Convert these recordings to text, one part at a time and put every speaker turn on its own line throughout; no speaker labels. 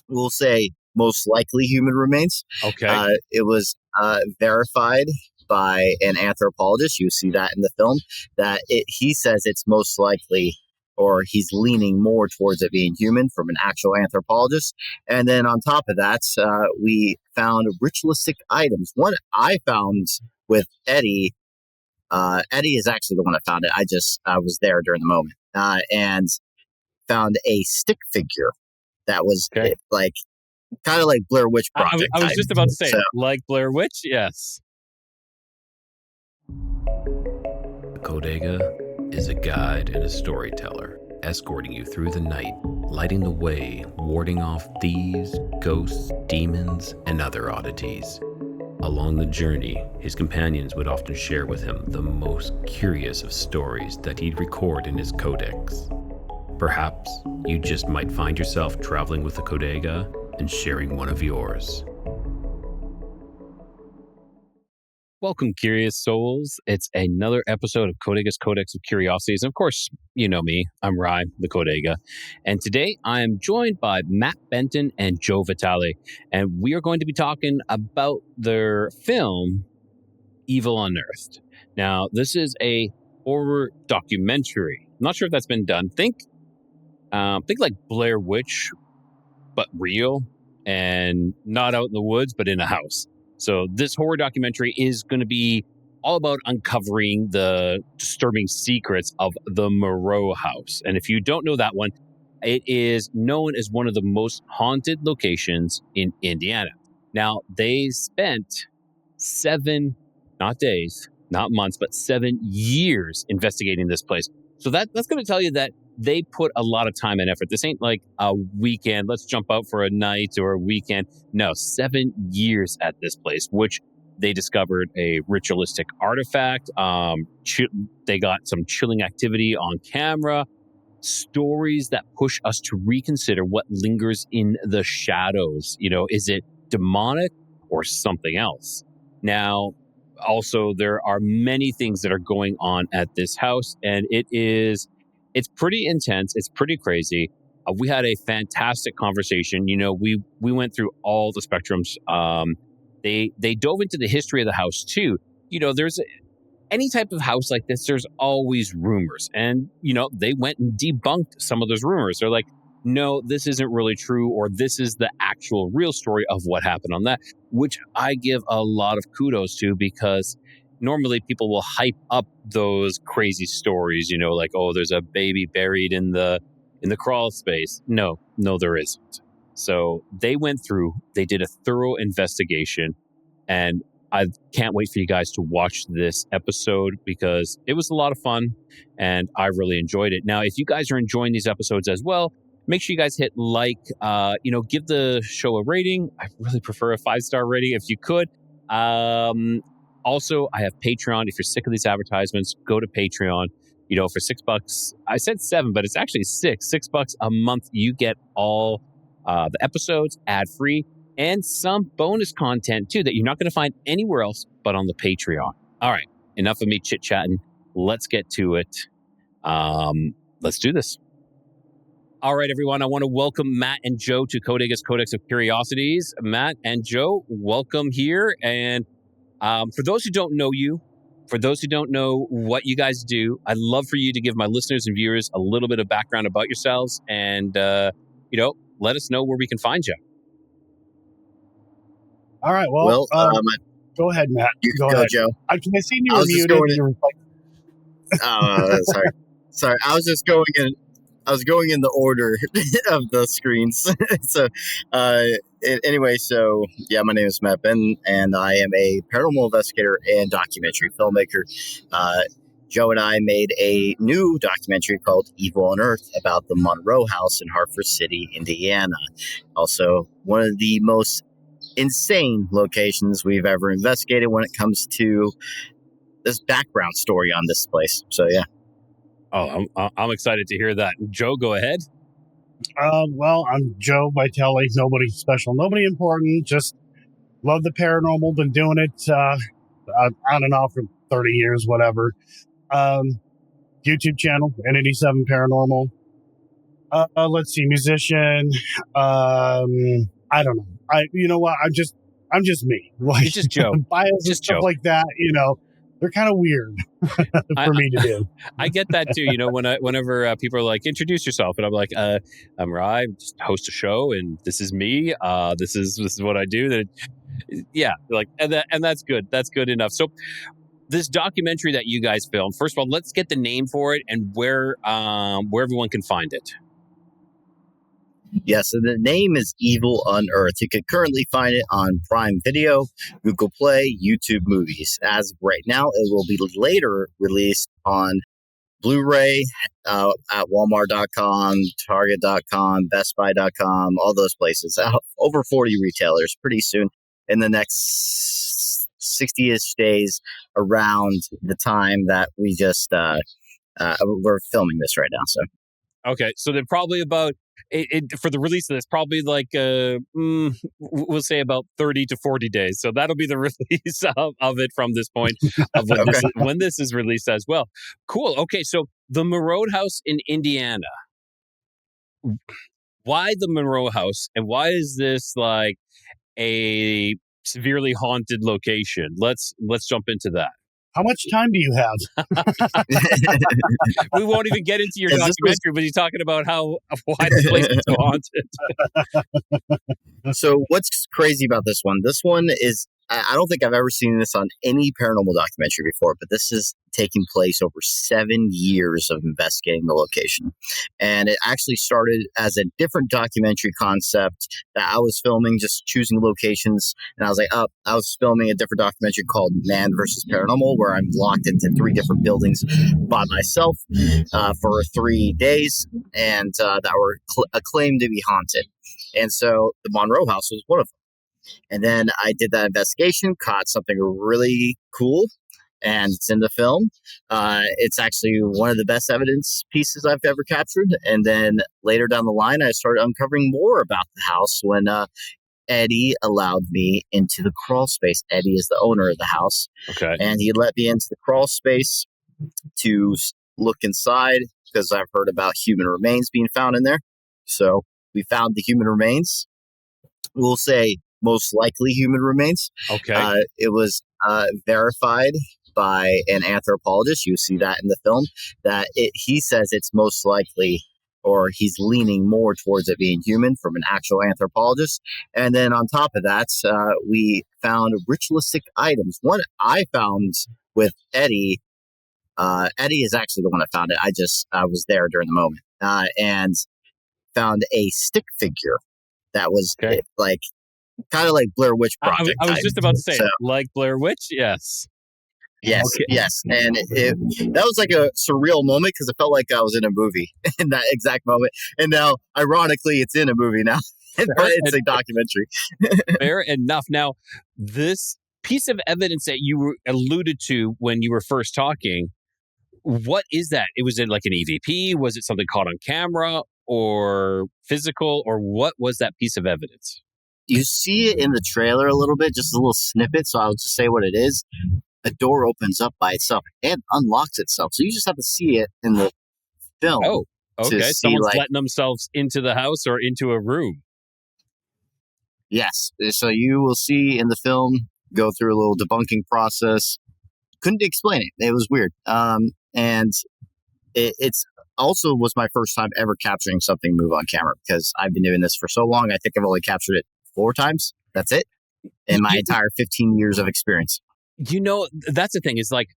we'll say, most likely human remains.
Okay.
It was verified by an anthropologist. You see that in the film, that he says it's most likely, or he's leaning more towards it being human from an actual anthropologist. And then on top of that, we found ritualistic items. One I found with Eddie. Eddie is actually the one that found it. I was there during the moment, and found a stick figure that was like kind of like Blair Witch Project.
I was just about to say, like Blair Witch, yes.
The Codega is a guide and a storyteller, escorting you through the night, lighting the way, warding off thieves, ghosts, demons, and other oddities. Along the journey, his companions would often share with him the most curious of stories that he'd record in his codex. Perhaps you just might find yourself traveling with the Codega and sharing one of yours.
Welcome, curious souls. It's another episode of Codega's Codex of Curiosities. And of course, you know me. I'm Rye the Codega. And today I am joined by Matt Benton and Joe Vitale. And we are going to be talking about their film, Evil Unearthed. Now, this is a horror documentary. I'm not sure if that's been done. Think like Blair Witch, but real and not out in the woods, but in a house. So this horror documentary is going to be all about uncovering the disturbing secrets of the Monroe House. And if you don't know that one, it is known as one of the most haunted locations in Indiana. Now, they spent 7, not days, not months, but 7 years investigating this place. So that's going to tell you that they put a lot of time and effort. This ain't like a weekend, let's jump out for a night or a weekend. No, 7 years at this place, which they discovered a ritualistic artifact. They got some chilling activity on camera, stories that push us to reconsider what lingers in the shadows. You know, is it demonic or something else? Now, also, there are many things that are going on at this house, and it's pretty intense. It's pretty crazy. We had a fantastic conversation. You know, we went through all the spectrums. They dove into the history of the house too. You know, there's any type of house like this, there's always rumors. And, you know, they went and debunked some of those rumors. They're like, no, this isn't really true, or this is the actual real story of what happened on that, which I give a lot of kudos to, because normally people will hype up those crazy stories, you know, like, oh, there's a baby buried in the crawl space. No, there isn't. So they went through, they did a thorough investigation, and I can't wait for you guys to watch this episode because it was a lot of fun and I really enjoyed it. Now, if you guys are enjoying these episodes as well, make sure you guys hit like, give the show a rating. I really prefer a 5-star rating if you could. Also, I have Patreon. If you're sick of these advertisements, go to Patreon. You know, for $6, I said 7, but it's actually $6 a month. You get all the episodes ad-free and some bonus content too that you're not going to find anywhere else but on the Patreon. All right, enough of me chit-chatting. Let's get to it. Let's do this. All right, everyone. I want to welcome Matt and Joe to Codega's Codex of Curiosities. Matt and Joe, welcome here. And for those who don't know you, for those who don't know what you guys do, I'd love for you to give my listeners and viewers a little bit of background about yourselves and, let us know where we can find you.
All right. Well, go ahead, Matt.
Go ahead, Joe.
I seen you were muted.
Sorry. I was just going in. I was going in the order of the screens. Anyway, my name is Matt Benton, and I am a paranormal investigator and documentary filmmaker. Joe and I made a new documentary called Evil Unearthed about the Monroe House in Hartford City, Indiana. Also, one of the most insane locations we've ever investigated when it comes to this background story on this place. So, yeah.
Oh, I'm excited to hear that. Joe, go ahead.
Well, I'm Joe Vitale. Nobody special, nobody important. Just love the paranormal. Been doing it on and off for 30 years, whatever. YouTube channel, N87 Paranormal. Let's see, musician. I don't know. You know what? I'm just me. Like
You're just Joe.
bios and
Just
stuff
Joe.
like that. They're kind of weird for me to do.
I get that too. Whenever people are like, introduce yourself, and I'm like, I'm Rye, just host a show, and this is me. This is what I do. That, yeah, like, and that's good. That's good enough. So, this documentary that you guys filmed. First of all, let's get the name for it and where everyone can find it.
Yeah, so the name is Evil Unearthed. You can currently find it on Prime Video, Google Play, YouTube Movies. As of right now, it will be later released on Blu-ray at Walmart.com, Target.com, BestBuy.com, all those places. Over 40 retailers pretty soon in the next 60-ish days around the time that we're filming this right now. So.
Okay, so they're probably about for the release of this, probably like we'll say about 30 to 40 days. So that'll be the release of it from this point of when this is released as well. Cool. Okay, so the Monroe House in Indiana. Why the Monroe House, and why is this like a severely haunted location? Let's jump into that.
How much time do you have?
We won't even get into your documentary, but you're talking about why this place is so haunted.
So what's crazy about this one? This one is, I don't think I've ever seen this on any paranormal documentary before, but this is taking place over 7 years of investigating the location. And it actually started as a different documentary concept that I was filming, just choosing locations. And I was like, I was filming a different documentary called Man versus Paranormal, where I'm locked into 3 different buildings by myself for 3 days, and that were acclaimed to be haunted. And so the Monroe House was one of them. And then I did that investigation, caught something really cool, and it's in the film. It's actually one of the best evidence pieces I've ever captured. And then later down the line, I started uncovering more about the house when Eddie allowed me into the crawl space. Eddie is the owner of the house.
Okay.
And he let me into the crawl space to look inside because I've heard about human remains being found in there. So we found the human remains. We'll say most likely human remains.
Okay.
It was verified by an anthropologist. You see that in the film, that he says it's most likely, or he's leaning more towards it being human from an actual anthropologist. And then on top of that, we found ritualistic items. One I found with Eddie. Eddie is actually the one that found it. I was there during the moment and found a stick figure that was like kind of like Blair Witch Project.
I was just about to say, like Blair Witch, yes.
Yes, yes. And that was like a surreal moment because it felt like I was in a movie in that exact moment. And now, ironically, it's in a movie now. It's a documentary.
Fair enough. Now, this piece of evidence that you alluded to when you were first talking, what is that? Was it like an EVP? Was it something caught on camera or physical? Or what was that piece of evidence?
You see it in the trailer a little bit, just a little snippet. So I'll just say what it is. A door opens up by itself and unlocks itself. So you just have to see it in the film.
Oh, okay. Someone's letting themselves into the house or into a room.
Yes. So you will see in the film, go through a little debunking process. Couldn't explain it. It was weird. And it's also was my first time ever capturing something move on camera because I've been doing this for so long. I think I've only captured it 4 times. That's it in my entire 15 years of experience.
That's the thing is like,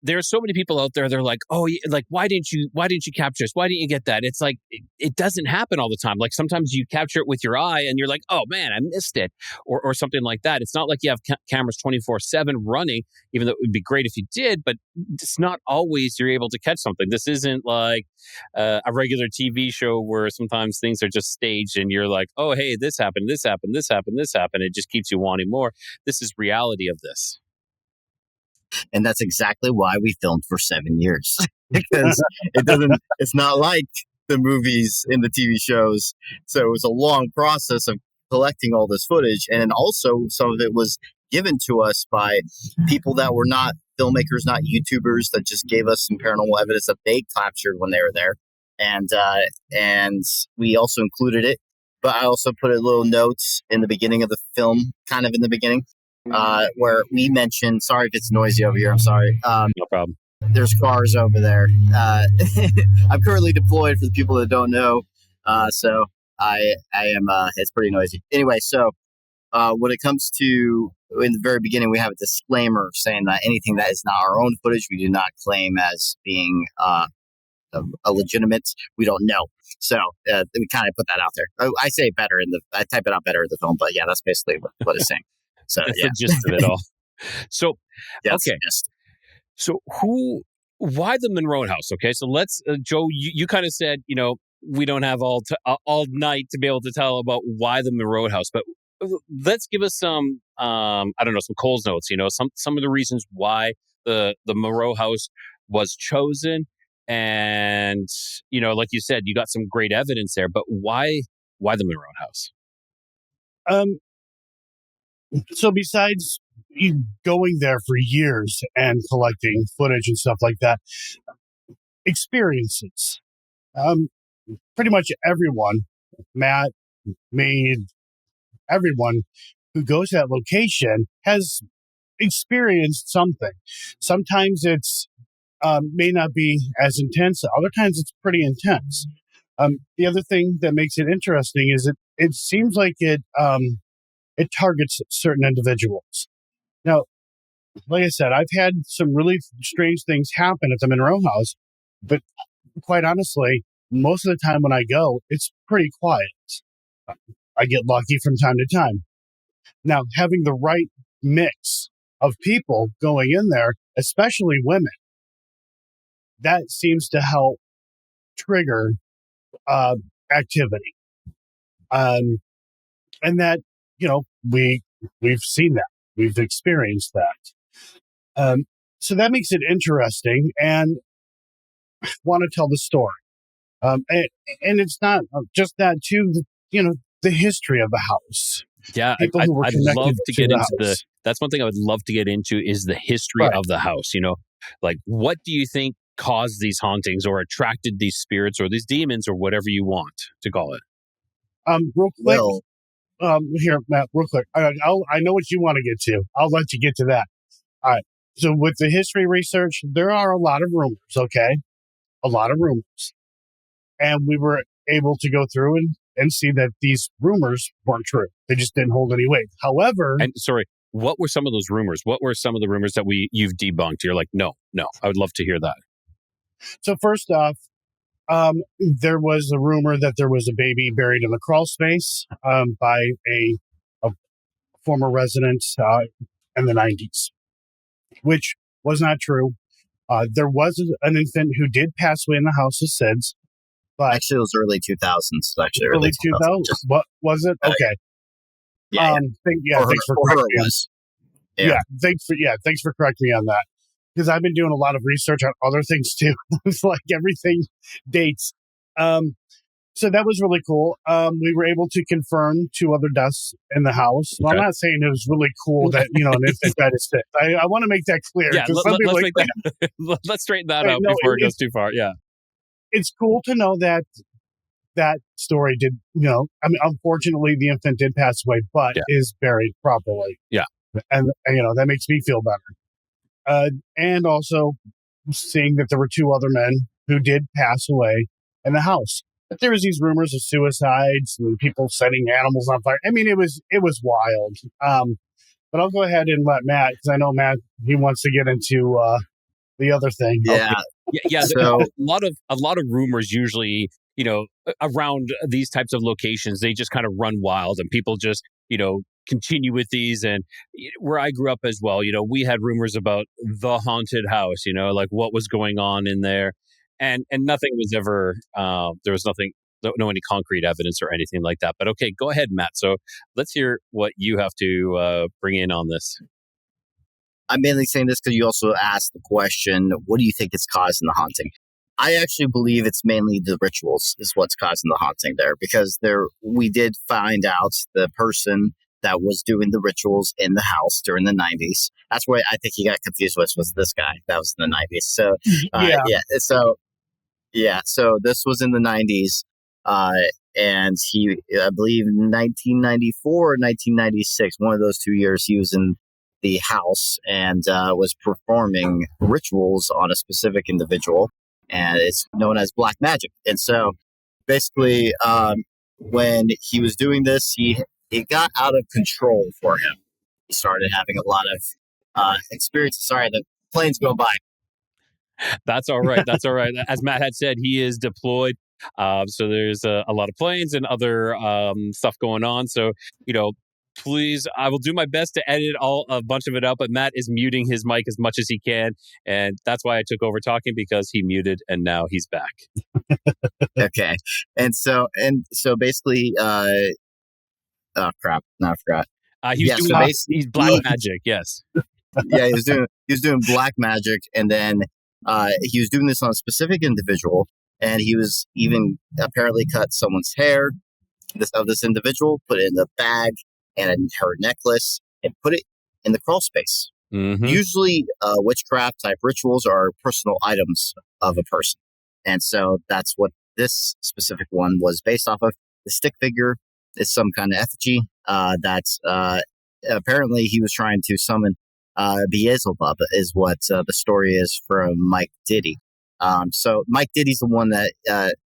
there are so many people out there. They're like, oh, like, why didn't you capture this? Why didn't you get that? It's like, it doesn't happen all the time. Like sometimes you capture it with your eye and you're like, oh man, I missed it or something like that. It's not like you have cameras 24/7 running, even though it would be great if you did, but it's not always you're able to catch something. This isn't like a regular TV show where sometimes things are just staged and you're like, oh, hey, this happened, this happened, this happened, this happened. It just keeps you wanting more. This is reality of this.
And that's exactly why we filmed for 7 years because it's not like the movies and the TV shows. So it was a long process of collecting all this footage. And also some of it was given to us by people that were not filmmakers, not YouTubers, that just gave us some paranormal evidence that they captured when they were there. and we also included it. But I also put a little notes in the beginning of the film, kind of in the beginning, where we mentioned. Sorry if it's noisy over here. I'm sorry.
No problem.
There's cars over there. I'm currently deployed for the people that don't know. So I am. It's pretty noisy. Anyway, so when it comes to in the very beginning, we have a disclaimer saying that anything that is not our own footage, we do not claim as being a legitimate. We don't know. So we kind of put that out there. I say it better I type it out better in the film, but yeah, that's basically what it's saying. So
That's
yeah,
the gist of it all. So,
that's
okay.
just
So why the Monroe House? Okay. So let's, Joe, you kind of said, we don't have all night to be able to tell about why the Monroe House, but let's give us some, I don't know, some Coles notes, some of the reasons why the Monroe House was chosen. And, like you said, you got some great evidence there, but why the Monroe House?
So besides you going there for years and collecting footage and stuff like that, experiences. Pretty much everyone, Matt, me, everyone who goes to that location has experienced something. Sometimes it's may not be as intense. Other times it's pretty intense. The other thing that makes it interesting is it seems like it targets certain individuals. Now, like I said, I've had some really strange things happen at the Monroe House, but quite honestly, most of the time when I go, it's pretty quiet. I get lucky from time to time. Now, having the right mix of people going in there, especially women, that seems to help trigger activity. And that, we've seen that. We've experienced that. So that makes it interesting and want to tell the story. And it's not just that too, the history of the house.
Yeah, I'd love to get into that's one thing I would love to get into is the history of the house. Like what do you think caused these hauntings or attracted these spirits or these demons or whatever you want to call it?
Real quick. Here, Matt, real quick. I know what you want to get to. I'll let you get to that. All right. So with the history research, there are a lot of rumors, okay? A lot of rumors. And we were able to go through and see that these rumors weren't true. They just didn't hold any weight. However...
And sorry, what were some of those rumors? What were some of the rumors that you've debunked? You're like, no, I would love to hear that.
So first off, there was a rumor that there was a baby buried in the crawl space by a former resident in the 90s, which was not true. There was an infant who did pass away in the house of SIDS. But
actually, it was early 2000s. Actually,
early 2000s. What was it? Okay. Thanks for correcting me. Thanks for correcting me on that. Because I've been doing a lot of research on other things too. It's like everything dates. So that was really cool. We were able to confirm 2 other deaths in the house. Well, I'm not saying it was really cool that, an infant died of SIDS. I want to make that clear.
Yeah, let's straighten that out before it goes too far. Yeah.
It's cool to know that story did, unfortunately the infant did pass away, but is buried properly.
Yeah.
And that makes me feel better. And also seeing that there were 2 other men who did pass away in the house. But there was these rumors of suicides and people setting animals on fire. I mean, it was wild. But I'll go ahead and let Matt, because I know Matt, he wants to get into the other thing.
Yeah.
Okay. Yeah. So a lot of rumors usually, around these types of locations, they just kind of run wild and people just, continue with these. And where I grew up as well, we had rumors about the haunted house, like what was going on in there. And nothing was ever, there was nothing, no any concrete evidence or anything like that. But okay, go ahead, Matt. So let's hear what you have to bring in on this.
I'm mainly saying this because you also asked the question, what do you think is causing the haunting? I actually believe it's mainly the rituals is what's causing the haunting there, because we did find out the person that was doing the rituals in the house during the 90s. That's where I think he got confused with this guy that was in the 90s. So, So Yeah, so this was in the 90s, and I believe 1994 or 1996, one of those 2 years, he was in the house and was performing rituals on a specific individual, and it's known as black magic. And so basically, when he was doing this, it got out of control for him. He started having a lot of experiences. Sorry, the plane's going by.
That's all right. That's all right. As Matt had said, he is deployed. So there's a lot of planes and other stuff going on. So, please, I will do my best to edit a bunch of it out, but Matt is muting his mic as much as he can. And that's why I took over talking, because he muted and now he's back.
Okay. And so basically, oh crap, no, I forgot.
He's black magic. Yes.
Yeah, he was doing black magic, and then he was doing this on a specific individual, and he was even apparently cut someone's hair of this individual, put it in the bag and in her necklace, and put it in the crawl space.
Mm-hmm.
Usually, witchcraft type rituals are personal items of a person, and so that's what this specific one was based off of. The stick figure is some kind of effigy that's apparently he was trying to summon Beelzebub, is what the story is from Mike Diddy. So Mike Diddy's the one that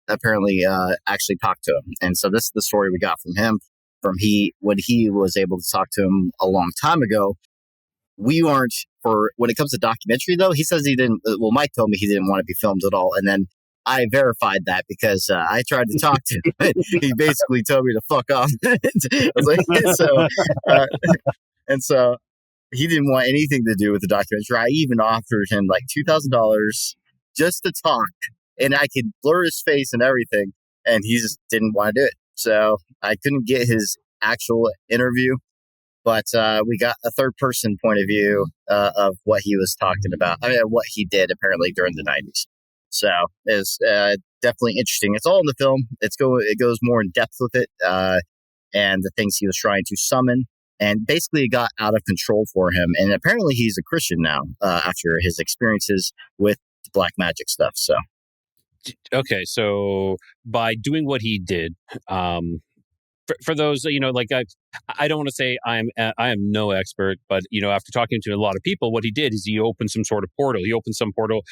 apparently actually talked to him, and so this is the story we got from him. When he was able to talk to him a long time ago. We aren't, when it comes to documentary though, he says he didn't, well, Mike told me he didn't want to be filmed at all. And then I verified that because I tried to talk to him. And he basically told me to fuck off. I was like, and so he didn't want anything to do with the documentary. I even offered him like $2,000 just to talk, and I could blur his face and everything. And he just didn't want to do it. So I couldn't get his actual interview. But we got a third person point of view of what he was talking about. I mean, what he did apparently during the 90s. So it's definitely interesting. It's all in the film. It goes more in depth with it and the things he was trying to summon. And basically, it got out of control for him. And apparently, he's a Christian now after his experiences with the black magic stuff. So,
okay, so by doing what he did. For those, I don't want to say I am no expert, but after talking to a lot of people, what he did is he opened some sort of portal. He opened some portal,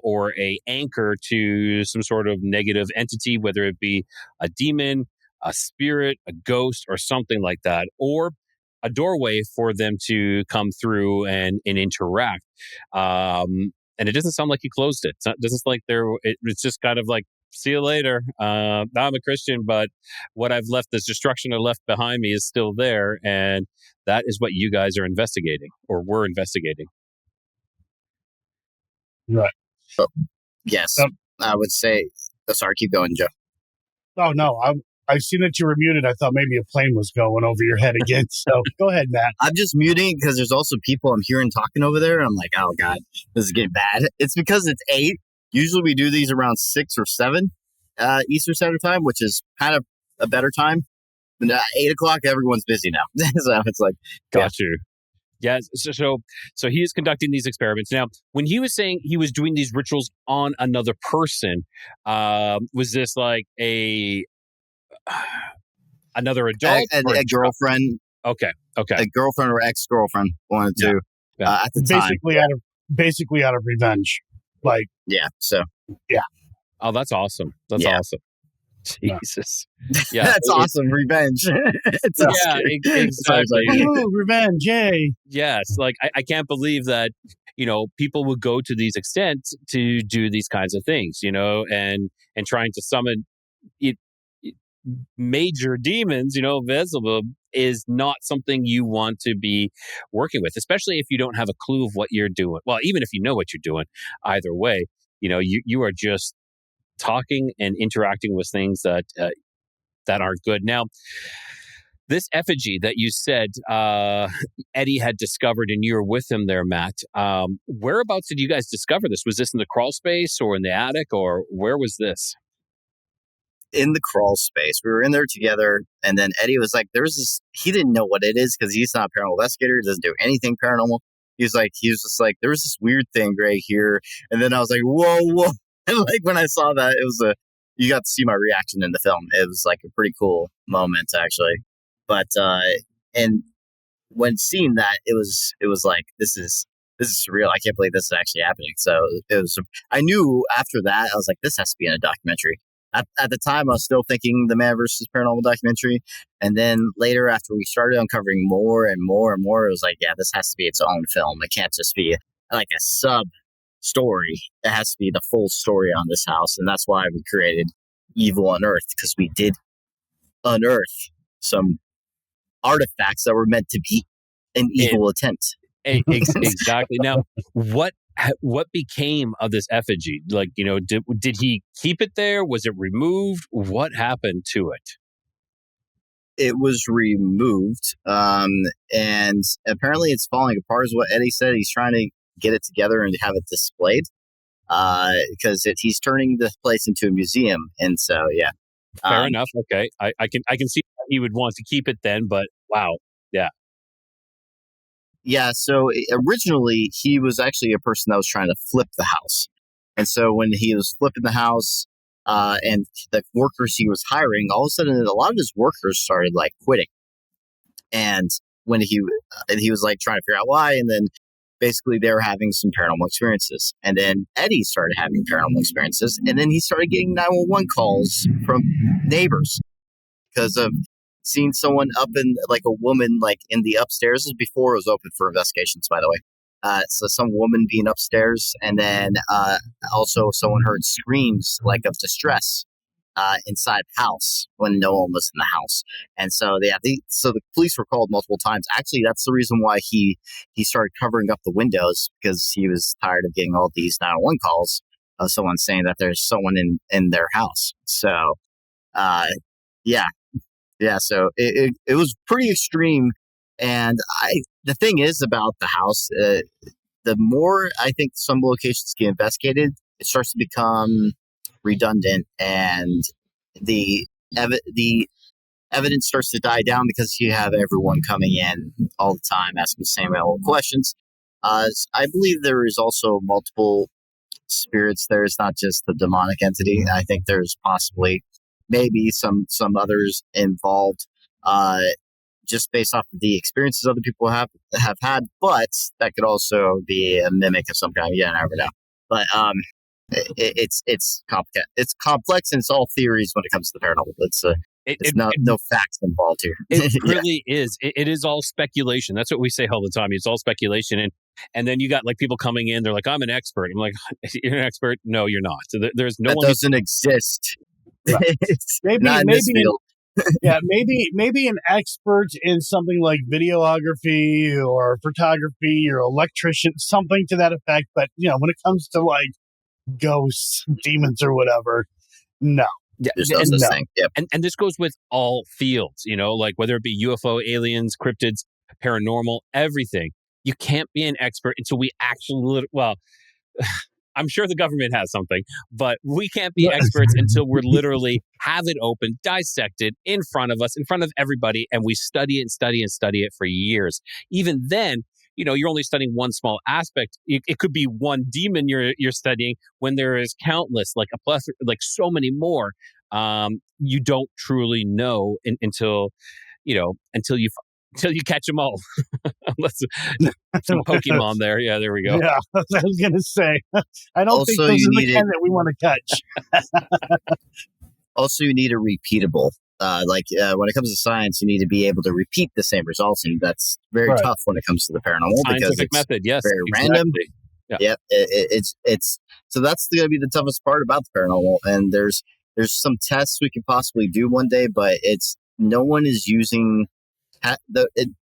or a anchor to some sort of negative entity, whether it be a demon, a spirit, a ghost, or something like that, or a doorway for them to come through and interact. And it doesn't sound like he closed it. It doesn't like it's just kind of like, see you later. I'm a Christian, but what I've left, this destruction I left behind me, is still there. And that is what you guys are investigating, or were investigating.
Right.
Yes, I would say. Sorry, keep going, Joe.
Oh, no. I've seen that you were muted. I thought maybe a plane was going over your head again. So go ahead, Matt.
I'm just muting because there's also people I'm hearing talking over there. And I'm like, oh, God, this is getting bad. It's because it's 8. Usually we do these around 6 or 7 Eastern Standard Time, which is kind of a better time. But 8 o'clock, everyone's busy now. So it's like,
got you. Yeah. So he is conducting these experiments. Now, when he was saying he was doing these rituals on another person, was this like another adult?
A girlfriend.
Okay.
A girlfriend or ex-girlfriend wanted to at the time.
Basically out of revenge. Like,
yeah. So,
yeah.
Oh, that's awesome. That's awesome. Jesus. Yeah.
That's awesome. Revenge.
Exactly.
Ooh, revenge. Yay.
Yes. Like, I can't believe that, people would go to these extents to do these kinds of things, and trying to summon major demons, Beelzebub is not something you want to be working with, especially if you don't have a clue of what you're doing. Well, even if you know what you're doing, either way, you are just talking and interacting with things that aren't good. Now, this effigy that you said Eddie had discovered, and you were with him there, Matt. Whereabouts did you guys discover this? Was this in the crawl space or in the attic, or where was this?
In the crawl space. We were in there together, and then Eddie was like, there's this, he didn't know what it is because he's not a paranormal investigator, doesn't do anything paranormal. He was just like, there was this weird thing right here. And then I was like, whoa. And like when I saw that, you got to see my reaction in the film. It was like a pretty cool moment actually. But and when seeing that, it was like this is surreal. I can't believe this is actually happening. So it was. I knew after that, I was like, this has to be in a documentary. At the time, I was still thinking the Man versus Paranormal documentary, and then later, after we started uncovering more and more and more, it was like, yeah, this has to be its own film. It can't just be like a sub story. It has to be the full story on this house, and that's why we created Evil Unearthed, because we did unearth some artifacts that were meant to be an evil attempt.
Exactly. Now, what became of this effigy? Like, did he keep it there? Was it removed? What happened to it?
It was removed, and apparently it's falling apart, is what Eddie said. He's trying to get it together and have it displayed, because he's turning the place into a museum, and so yeah.
Fair enough. Okay, I can see he would want to keep it then, but wow, yeah.
Yeah, so originally he was actually a person that was trying to flip the house. And so when he was flipping the house, and the workers he was hiring, all of a sudden a lot of his workers started like quitting. And when he was like trying to figure out why, and then basically they were having some paranormal experiences. And then Eddie started having paranormal experiences, and then he started getting 911 calls from neighbors because of seeing someone up in, like a woman, like in the upstairs. This is before it was open for investigations, by the way. So some woman being upstairs, and then also someone heard screams like of distress inside the house when no one was in the house. And so so the police were called multiple times. Actually, that's the reason why he started covering up the windows, because he was tired of getting all these 911 calls of someone saying that there's someone in their house. So yeah. Yeah, so it was pretty extreme, and the thing is about the house, the more I think some locations get investigated, it starts to become redundant, and the evidence starts to die down because you have everyone coming in all the time asking the same old questions. I believe there is also multiple spirits there. It's not just the demonic entity. I think there's possibly maybe some others involved, just based off of the experiences other people have had, but that could also be a mimic of some kind. Yeah, I never know. But it's complicated. It's complex, and it's all theories when it comes to the paranormal. It's no facts involved here.
It really is. It is all speculation. That's what we say all the time. It's all speculation. And then you got like people coming in. They're like, I'm an expert. I'm like, you're an expert? No, you're not. So there's no
that
one
doesn't exist.
maybe an expert in something like videography or photography or electrician, something to that effect. But when it comes to like ghosts, demons, or whatever, no.
Yeah, there's no such thing. Yep.
And this goes with all fields, like whether it be UFO, aliens, cryptids, paranormal, everything. You can't be an expert until we actually, I'm sure the government has something, but we can't be experts until we're literally have it open, dissected in front of us, in front of everybody, and we study it and study and study it for years. Even then, you're only studying one small aspect. It could be one demon you're studying when there is countless, like a plethora, like so many more. You don't truly know until you catch them all. Unless some Pokemon there. Yeah, there we go.
Yeah, I was going to say. I don't think those are the kind that we want to catch.
Also, you need a repeatable. When it comes to science, you need to be able to repeat the same results, and that's very tough when it comes to the paranormal.
Scientific
because it's
method, yes,
very
exactly.
random.
Yeah,
yep. It's so that's going to be the toughest part about the paranormal. And there's some tests we could possibly do one day, but no one is using.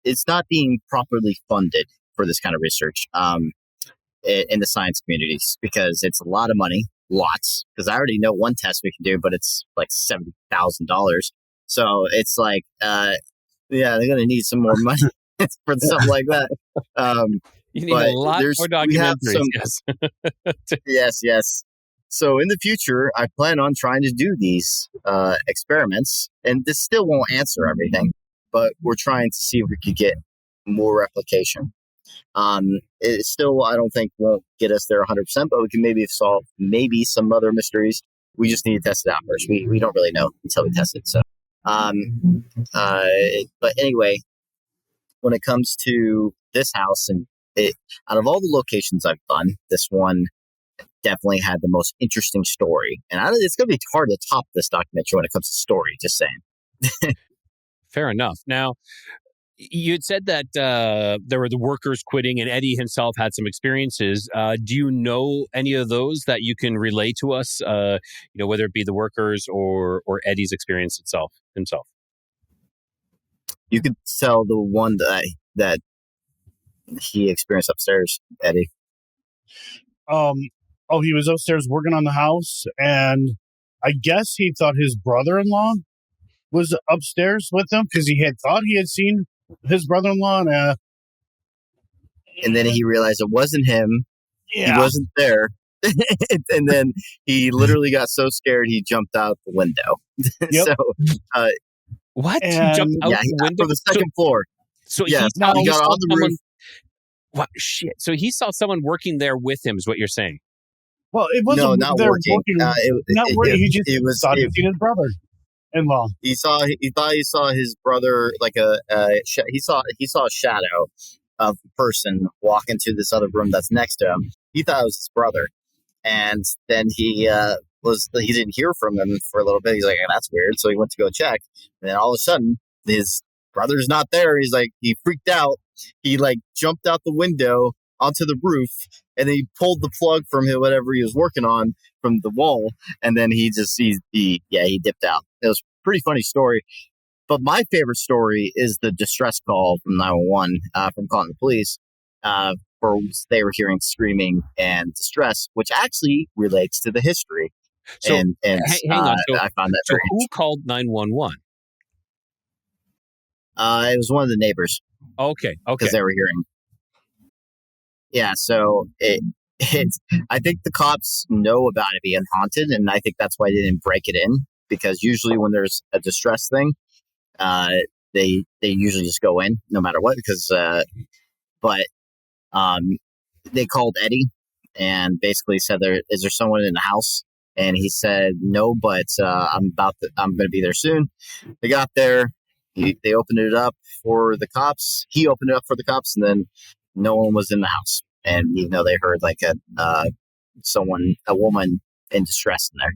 It's not being properly funded for this kind of research in the science communities, because it's a lot of money, lots. Because I already know one test we can do, but it's like $70,000. So it's like, they're going to need some more money for something like that.
You need a lot more documentaries.
Yes. So in the future, I plan on trying to do these experiments, and this still won't answer everything, but we're trying to see if we could get more replication. It still, I don't think, won't get us there 100%, but we can maybe solve maybe some other mysteries. We just need to test it out first. We don't really know until we test it. So, uh, but anyway, when it comes to this house, and out of all the locations I've done, this one definitely had the most interesting story. And it's going to be hard to top this documentary when it comes to story, just saying.
Fair enough. Now, you had said that there were the workers quitting, and Eddie himself had some experiences. Do you know any of those that you can relay to us? Whether it be the workers or Eddie's experience himself.
You could tell the one that he experienced upstairs, Eddie.
He was upstairs working on the house, and I guess he thought his brother-in-law was upstairs with him because he had thought he had seen his brother-in-law,
and then he realized it wasn't him.
Yeah.
He wasn't there. And then he literally got so scared he jumped out the window.
Yep.
So,
what?
And,
he jumped out the window
from the second floor.
So
yes,
he got
on the roof.
What shit? So he saw someone working there with him, is what you're saying?
Well, it wasn't
not working.
Not working. He just thought he'd seen his brother-in-law.
He thought he saw his brother, like he saw a shadow of a person walk into this other room that's next to him. He thought it was his brother, and then he didn't hear from him for a little bit. He's like, that's weird. So he went to go check, and then all of a sudden his brother's not there. He's like, he freaked out. He like jumped out the window onto the roof, and then he pulled the plug from whatever he was working on from the wall, and then he dipped out. It was a pretty funny story. But my favorite story is the distress call from 911 from calling the police. For they were hearing screaming and distress, which actually relates to the history.
So
hang on. So, I found that.
So who called 911?
It was one of the neighbors.
Okay.
Because they were hearing. Yeah, so I think the cops know about it being haunted, and I think that's why they didn't break it in, because usually when there's a distress thing, they usually just go in no matter what, because they called Eddie and basically said, is there someone in the house? And he said no, but I'm going to be there soon. They got there. They opened it up for the cops. He opened it up for the cops, and then no one was in the house. And they heard like a woman in distress in there.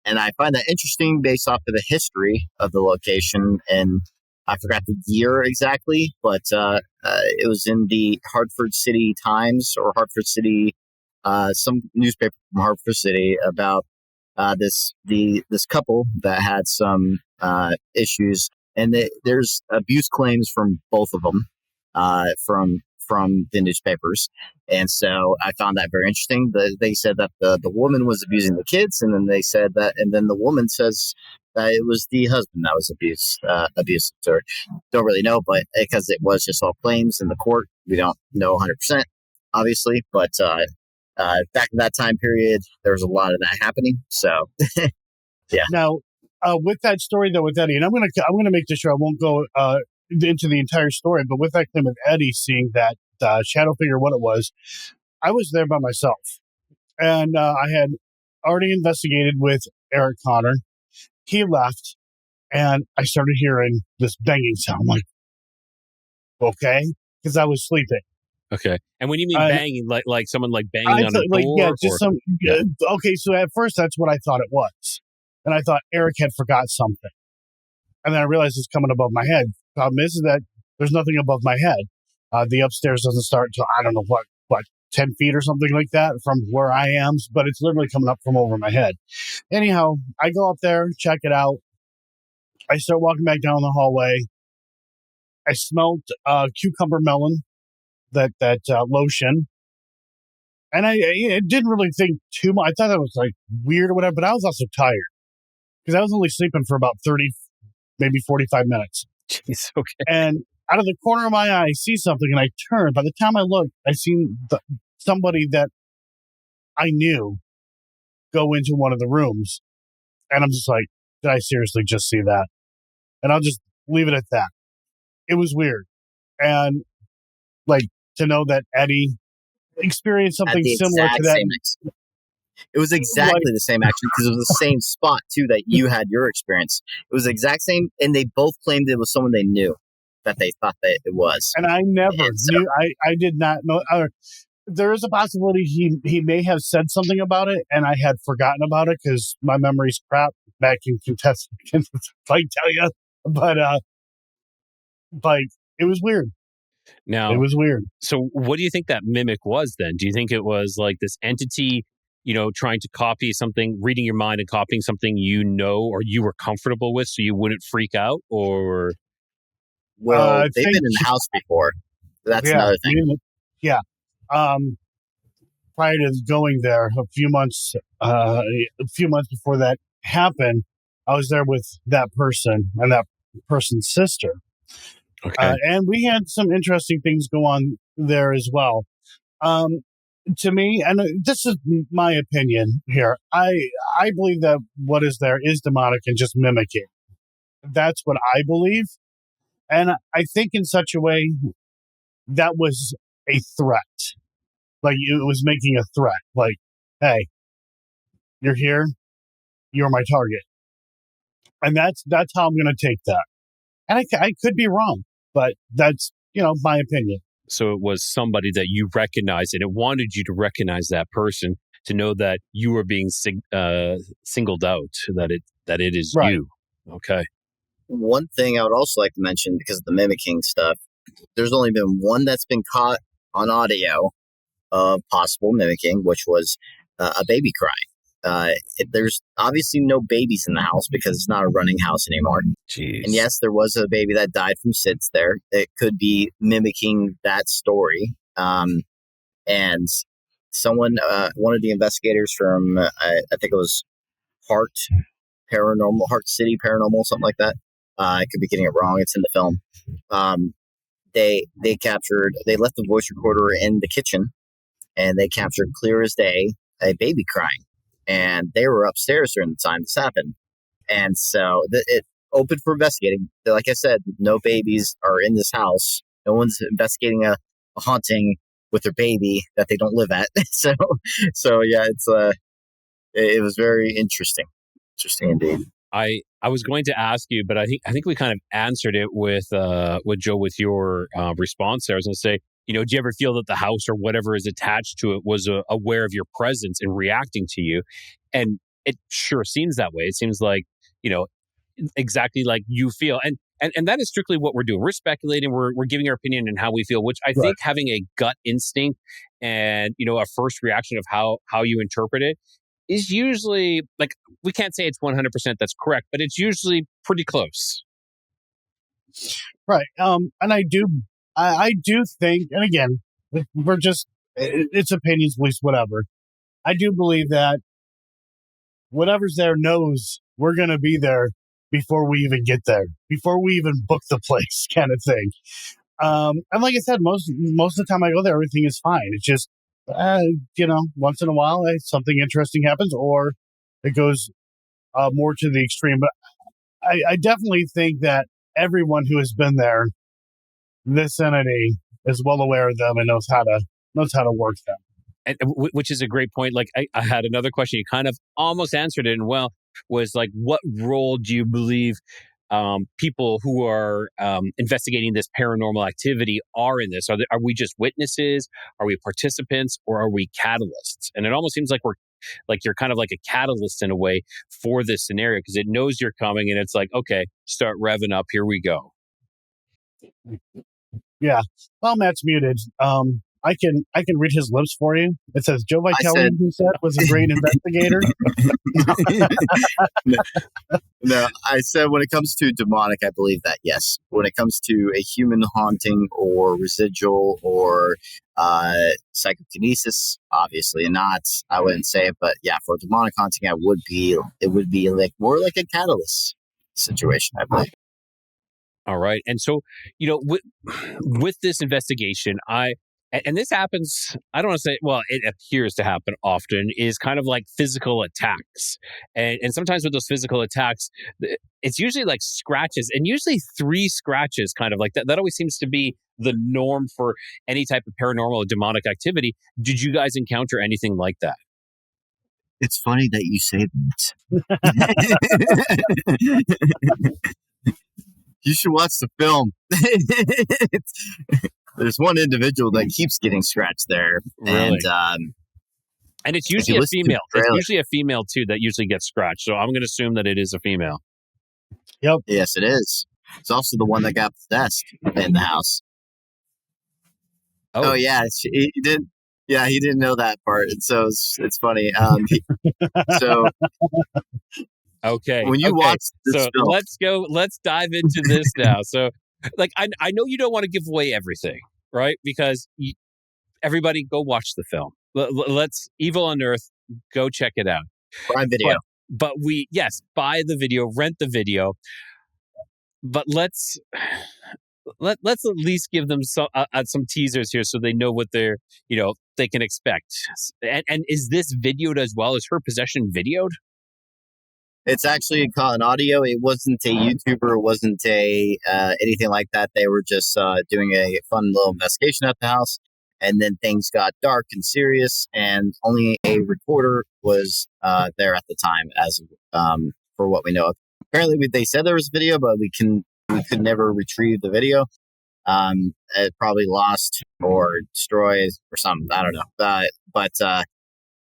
And I find that interesting based off of the history of the location. And I forgot the year exactly, but it was in the Hartford City Times or Hartford City, some newspaper from Hartford City, about this couple that had some issues, and there's abuse claims from both of them from the newspapers. And so I found that very interesting. They said that the woman was abusing the kids, and then they said that, and then the woman says that it was the husband that was abusive to her. Don't really know, but because it was just all claims in the court, we don't know 100%, obviously. But back in that time period, there was a lot of that happening. So, yeah.
Now, with that story though, with Eddie, and I'm gonna make this sure I won't go into the entire story, but with that claim of Eddie seeing that shadow figure, what it was, I was there by myself, and I had already investigated with Eric Connor. He left, and I started hearing this banging sound. I'm like, okay, because I was sleeping.
Okay, and when you mean banging, like someone like banging on a door,
yeah, just some. Yeah. Okay, so at first that's what I thought it was, and I thought Eric had forgot something, and then I realized it's coming above my head. Problem is that there's nothing above my head. The upstairs doesn't start until I don't know what 10 feet or something like that from where I am, but it's literally coming up from over my head. Anyhow, I go up there, check it out. I start walking back down the hallway. I smelled cucumber melon, that lotion, and I didn't really think too much. I thought that was like weird or whatever, but I was also tired because I was only sleeping for about 30, maybe 45 minutes.
Jeez, okay.
And out of the corner of my eye, I see something, and I turn. By the time I look, I seen somebody that I knew go into one of the rooms, and I'm just like, did I seriously just see that? And I'll just leave it at that. It was weird, and like to know that Eddie experienced
At
something
the
similar
exact
to that.
it was exactly the same actually, because it was the same spot too that you had your experience. It was the exact same, and they both claimed it was someone they knew that they thought that it was.
And I never
And so,
knew. I did not know. There is a possibility he may have said something about it, and I had forgotten about it because my memory's crap. Back in contest, if I tell you, but like it was weird.
Now,
It was weird.
so what do you think that mimic was then? Do you think it was like this entity, trying to copy something, reading your mind and copying something or you were comfortable with so you wouldn't freak out? Or
well,
I
they've
think,
been in the house before. That's
yeah,
another thing.
yeah. Prior to going there, a few months before that happened, I was there with that person and that person's sister.
okay,
And we had some interesting things go on there as well. To me, and this is my opinion here, I believe that what is there is demonic and just mimicking. That's what I believe. And I think in such a way that was a threat. Like it was making a threat. Like, hey, you're here, you're my target. And that's how I'm going to take that. And I could be wrong, but that's, my opinion.
so it was somebody that you recognized, and it wanted you to recognize that person to know that you were being singled out, that it is
Right.
you. Okay.
One thing I would also like to mention, because of the mimicking stuff, there's only been one that's been caught on audio of possible mimicking, which was a baby crying. There's obviously no babies in the house because it's not a running house anymore.
Jeez.
And yes, there was a baby that died from SIDS there. It could be mimicking that story. And someone, one of the investigators from, I think it was Heart City Paranormal, something like that. I could be getting it wrong. It's in the film. They left the voice recorder in the kitchen, and they captured clear as day a baby crying. And they were upstairs during the time this happened. And so it opened for investigating. Like I said, no babies are in this house. No one's investigating a haunting with their baby that they don't live at. so yeah, it was very interesting. Interesting indeed.
I was going to ask you, but I think we kind of answered it with Joe with your response there. I was going to say, do you ever feel that the house or whatever is attached to it was aware of your presence and reacting to you? And it sure seems that way. It seems like, exactly like you feel. And that is strictly what we're doing. We're speculating. We're giving our opinion and how we feel, which I think having a gut instinct and, a first reaction of how you interpret it is usually, like, we can't say it's 100% that's correct, but it's usually pretty close.
Right. And I do think, and again, we're just, it's opinions, beliefs, whatever. I do believe that whatever's there knows we're going to be there before we even get there, before we even book the place, kind of thing. And like I said, most of the time I go there, everything is fine. It's just, once in a while, something interesting happens, or it goes more to the extreme. But I definitely think that everyone who has been there, this entity is well aware of them and knows how to work them.
And which is a great point. Like I had another question. You kind of almost answered it, and was like, what role do you believe people who are investigating this paranormal activity are in this? Are we just witnesses? Are we participants, or are we catalysts? And it almost seems like you're kind of like a catalyst in a way for this scenario, because it knows you're coming, and it's like, okay, start revving up. Here we go.
Yeah. Well, Matt's muted. I can read his lips for you. It says Joe Vitale, who said, was a great investigator.
No, I said when it comes to demonic, I believe that, yes. When it comes to a human haunting or residual or psychokinesis, obviously not. I wouldn't say it, but yeah, for demonic haunting, it would be like more like a catalyst situation, I believe.
All right. And so, with this investigation, And this happens, I don't want to say, well, it appears to happen often, is kind of like physical attacks. And sometimes with those physical attacks, it's usually like scratches, and usually 3 scratches, kind of like that. That always seems to be the norm for any type of paranormal or demonic activity. Did you guys encounter anything like that?
It's funny that you say that. You should watch the film. There's one individual that keeps getting scratched there.
Really? And it's usually a female. It's usually a female, too, that usually gets scratched. So I'm going to assume that it is a female.
Yep.
Yes, it is. It's also the one that got possessed in the house. Oh yeah. He didn't. Yeah, he didn't know that part. And so it's funny. So
okay.
When you watch this film,
let's dive into this now. So like, I know you don't want to give away everything, right? Because everybody go watch the film. Let's Evil Unearthed, go check it out.
Prime Video.
But buy the video, rent the video. But let's at least give them some teasers here so they know what they can expect. And is this videoed as well? Is her possession videoed?
It's actually caught an audio. It wasn't a YouTuber. It wasn't a anything like that. They were just doing a fun little investigation at the house. And then things got dark and serious, and only a recorder was there at the time, as for what we know of. Apparently, they said there was a video, but we could never retrieve the video. It probably lost or destroyed or something. I don't know. But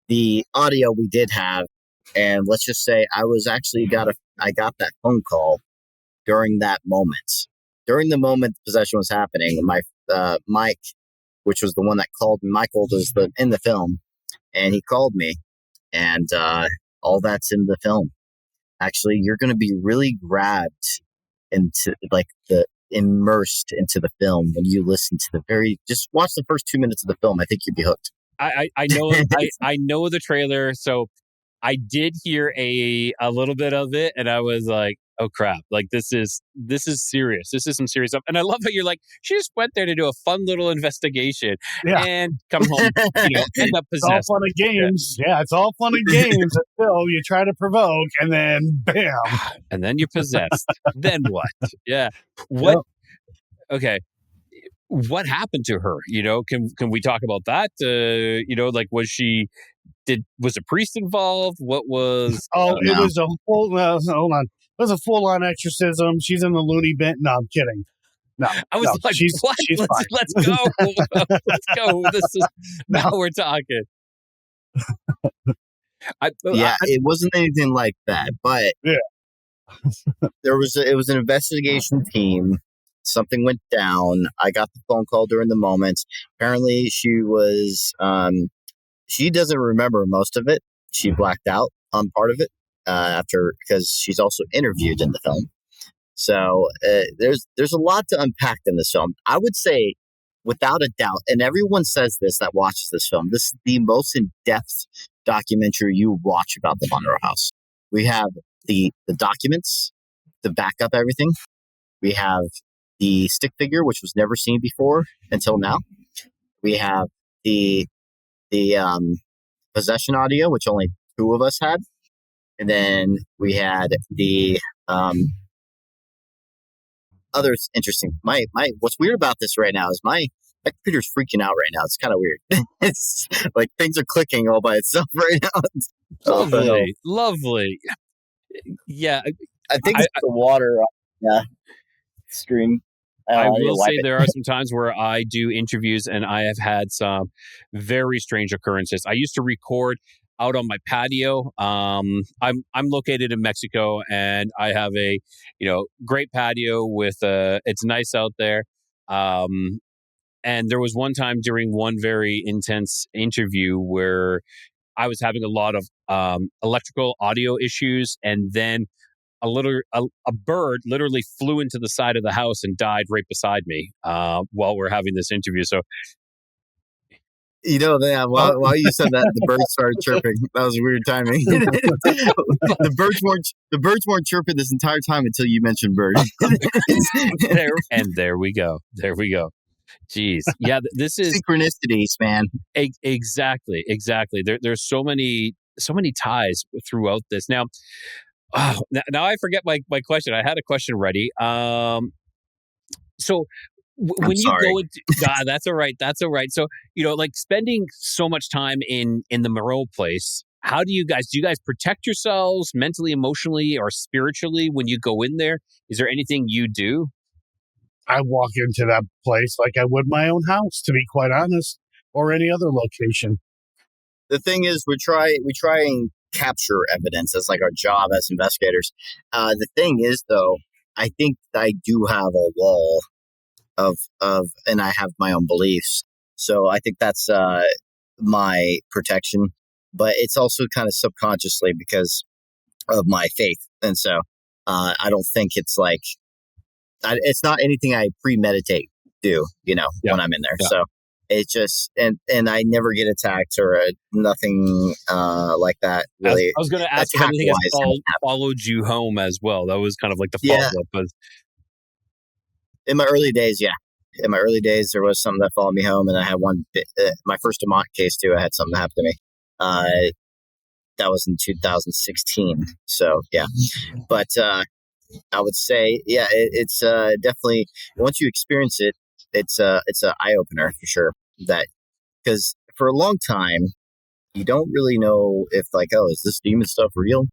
the audio we did have, and let's just say I got that phone call during that moment. During the moment the possession was happening, my Mike, which was the one that called me, Michael was in the film, and he called me, and all that's in the film. Actually, you're going to be really grabbed into immersed into the film when you listen to just watch the first 2 minutes of the film. I think you'd be hooked.
I know I know the trailer, so I did hear a little bit of it, and I was like, oh crap, like this is serious. This is some serious stuff. And I love how you're like, she just went there to do a fun little investigation and come home, end up possessed.
It's all fun and games. Yeah, it's all fun and games until you try to provoke, and then bam.
And then you're possessed. Then what? Yeah. What? Yep. Okay. What happened to her? Can we talk about that? Like, was a priest involved? What was?
It was a full. Hold on. It was a full-on exorcism. She's in the loony bin. No, I'm kidding. No,
I was like, what? Let's go. Let's go. Now we're talking.
It wasn't anything like that, but it was an investigation team. Something went down. I got the phone call during the moment. Apparently, she was. She doesn't remember most of it. She blacked out on part of it because she's also interviewed in the film. So there's a lot to unpack in this film. I would say, without a doubt, and everyone says this that watches this film, this is the most in-depth documentary you watch about the Monroe House. We have the documents to back up everything. We have the stick figure, which was never seen before until now. We have the possession audio, which only 2 of us had. And then we had the other interesting. My what's weird about this right now is my computer's freaking out right now. It's kind of weird. It's like things are clicking all by itself right now.
Lovely. Yeah,
I think it's the water on the screen.
I will say there are some times where I do interviews and I have had some very strange occurrences. I used to record out on my patio. I'm located in Mexico, and I have a great patio with it's nice out there. And there was one time during one very intense interview where I was having a lot of electrical audio issues, and then a bird literally flew into the side of the house and died right beside me while we're having this interview. So,
while you said that, the birds started chirping. That was weird timing. The birds weren't chirping this entire time until you mentioned birds.
There we go. Jeez. Yeah, this is
Synchronicities, man.
exactly. There's so many ties throughout this. Now, now I forget my question. I had a question ready. So
I'm
when you
sorry.
go into that's all right. That's all right. So, like spending so much time in the Monroe place, how do you guys protect yourselves mentally, emotionally, or spiritually when you go in there? Is there anything you do?
I walk into that place like I would my own house, to be quite honest, or any other location.
The thing is, we try and capture evidence. That's like our job as investigators. The thing is, though, I think I do have a wall and I have my own beliefs. So I think that's my protection, but it's also kind of subconsciously because of my faith. And so I don't think it's like, it's not anything I premeditate do,
Yeah.
when I'm in there.
Yeah.
So it's just, and I never get attacked or nothing like that. Really,
I was going to ask if anything has
attack-wise,
followed you home as well. That was kind of like the
Yeah.
follow-up. But
in my early days, yeah. In my early days, there was something that followed me home, and I had one. My first Demont case too. I had something happen to me. That was in 2016. So yeah, but I would say, yeah, it's definitely, once you experience it, it's a eye opener for sure. That, because for a long time, you don't really know if, like, oh, is this demon stuff real?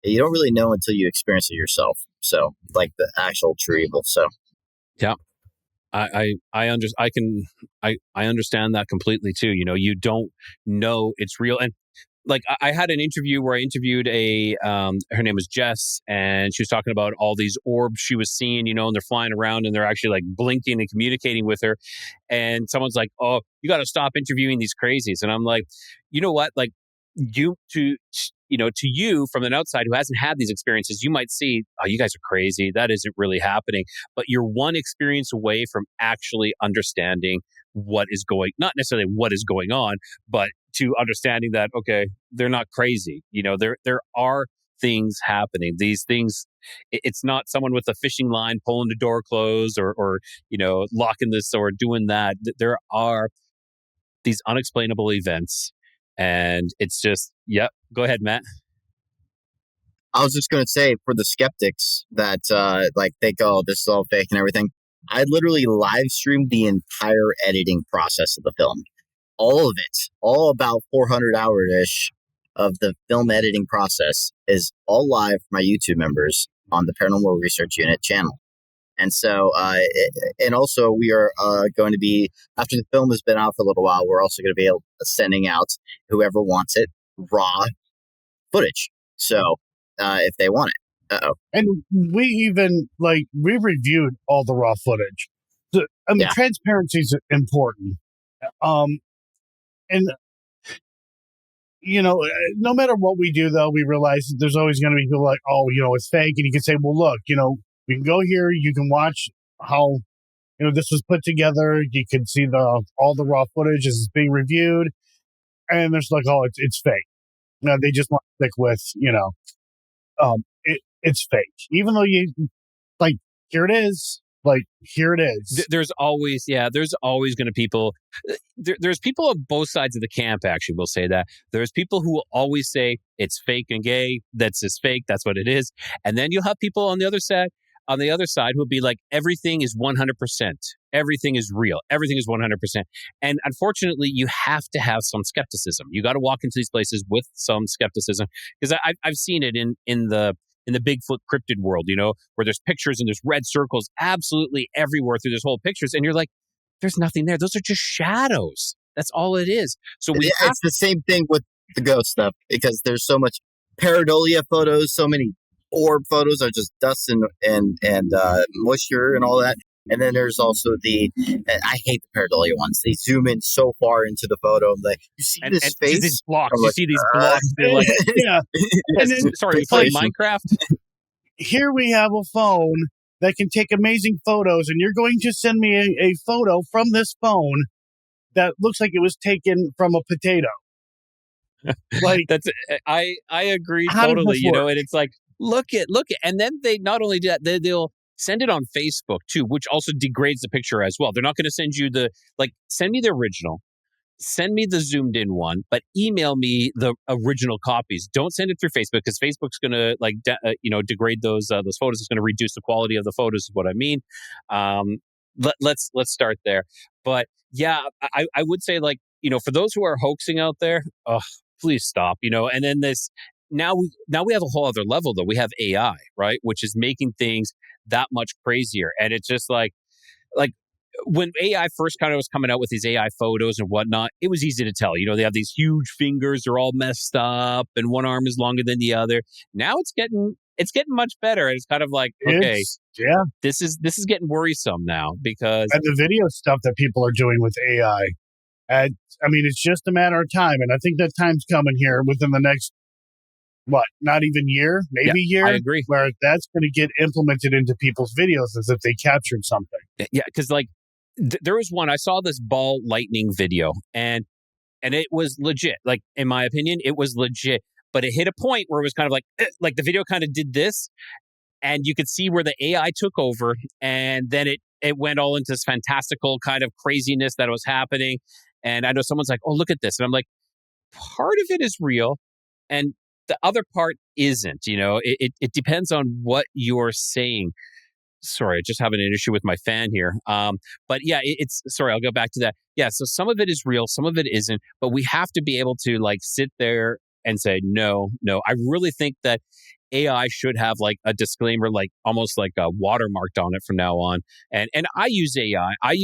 You don't really know until you experience it yourself. So, like, the actual true evil. So
yeah, I understand that completely too. You don't know it's real. And like I had an interview where I interviewed her name was Jess, and she was talking about all these orbs she was seeing, and they're flying around and they're actually like blinking and communicating with her. And someone's like, "Oh, you got to stop interviewing these crazies." And I'm like, you know what? Like, to you from an outside who hasn't had these experiences, you might see, oh, you guys are crazy. That isn't really happening. But you're one experience away from actually understanding not necessarily what is going on, but to understanding that, okay, they're not crazy. There are things happening. These things, it's not someone with a fishing line pulling the door closed or locking this or doing that. There are these unexplainable events. And it's just, yep. Go ahead, Matt.
I was just going to say, for the skeptics that like think, oh, this is all fake and everything, I literally live streamed the entire editing process of the film. All of it, all about 400 hours-ish of the film editing process is all live for my YouTube members on the Paranormal Research Unit channel. And so, and also we are going to be, after the film has been out for a little while, we're also going to be sending out, whoever wants it, raw footage. So if they want it. Uh-oh.
And we even, we reviewed all the raw footage. So,
Yeah.
Transparency is important. And, no matter what we do, though, we realize that there's always going to be people like, oh, it's fake. And you can say, well, look, we can go here. You can watch how, this was put together. You can see all the raw footage as it's being reviewed. And there's like, oh, it's fake. They just want to stick with, it's fake. Even though here it is. Here it is.
There's always going to people. There's people on both sides of the camp, actually, we'll say that. There's people who will always say it's fake and gay. That's just fake. That's what it is. And then you'll have people on the other side who will be like, everything is 100%. Everything is real. Everything is 100%. And unfortunately, you have to have some skepticism. You got to walk into these places with some skepticism, because I've seen it in the Bigfoot cryptid world, where there's pictures and there's red circles absolutely everywhere through this whole pictures. And you're like, there's nothing there. Those are just shadows. That's all it is. So
it's the same thing with the ghost stuff, because there's so much pareidolia photos, so many orb photos are just dust and moisture and all that. And then there's also I hate the pareidolia ones. They zoom in so far into the photo. Like, you see this face?
These blocks. You see these blocks. They're like,
yeah.
And then, sorry, it's like Minecraft.
Here we have a phone that can take amazing photos, and you're going to send me a photo from this phone that looks like it was taken from a potato.
I agree totally. And it's like, look at, and then they not only do that, they'll send it on Facebook too, which also degrades the picture as well. They're not going to send you send me the original, send me the zoomed in one, but email me the original copies. Don't send it through Facebook because Facebook's going to degrade those photos. It's going to reduce the quality of the photos is what I mean. Let's start there. But yeah, I would say for those who are hoaxing out there, please stop, and then now we have a whole other level though. We have AI, right? Which is making things that much crazier. And it's just like when AI first kind of was coming out with these AI photos and whatnot, it was easy to tell. They have these huge fingers, they're all messed up, and one arm is longer than the other. Now it's getting much better. And it's kind of like, okay, this is getting worrisome now because
and the video stuff that people are doing with AI. And I mean, it's just a matter of time, and I think that time's coming here within the next not even year, maybe year.
I agree.
Where that's going to get implemented into people's videos as if they captured something.
Yeah, because there was one, I saw this ball lightning video and it was legit. Like, in my opinion, it was legit. But it hit a point where it was kind of like the video kind of did this and you could see where the AI took over. And then it went all into this fantastical kind of craziness that was happening. And I know someone's like, oh, look at this. And I'm like, part of it is real. And the other part isn't, it depends on what you're saying. Sorry, I just having an issue with my fan here. But yeah, sorry, I'll go back to that. Yeah, so some of it is real, some of it isn't, but we have to be able to sit there and say, no. I really think that AI should have a disclaimer, almost like a watermarked on it from now on. And I use AI. I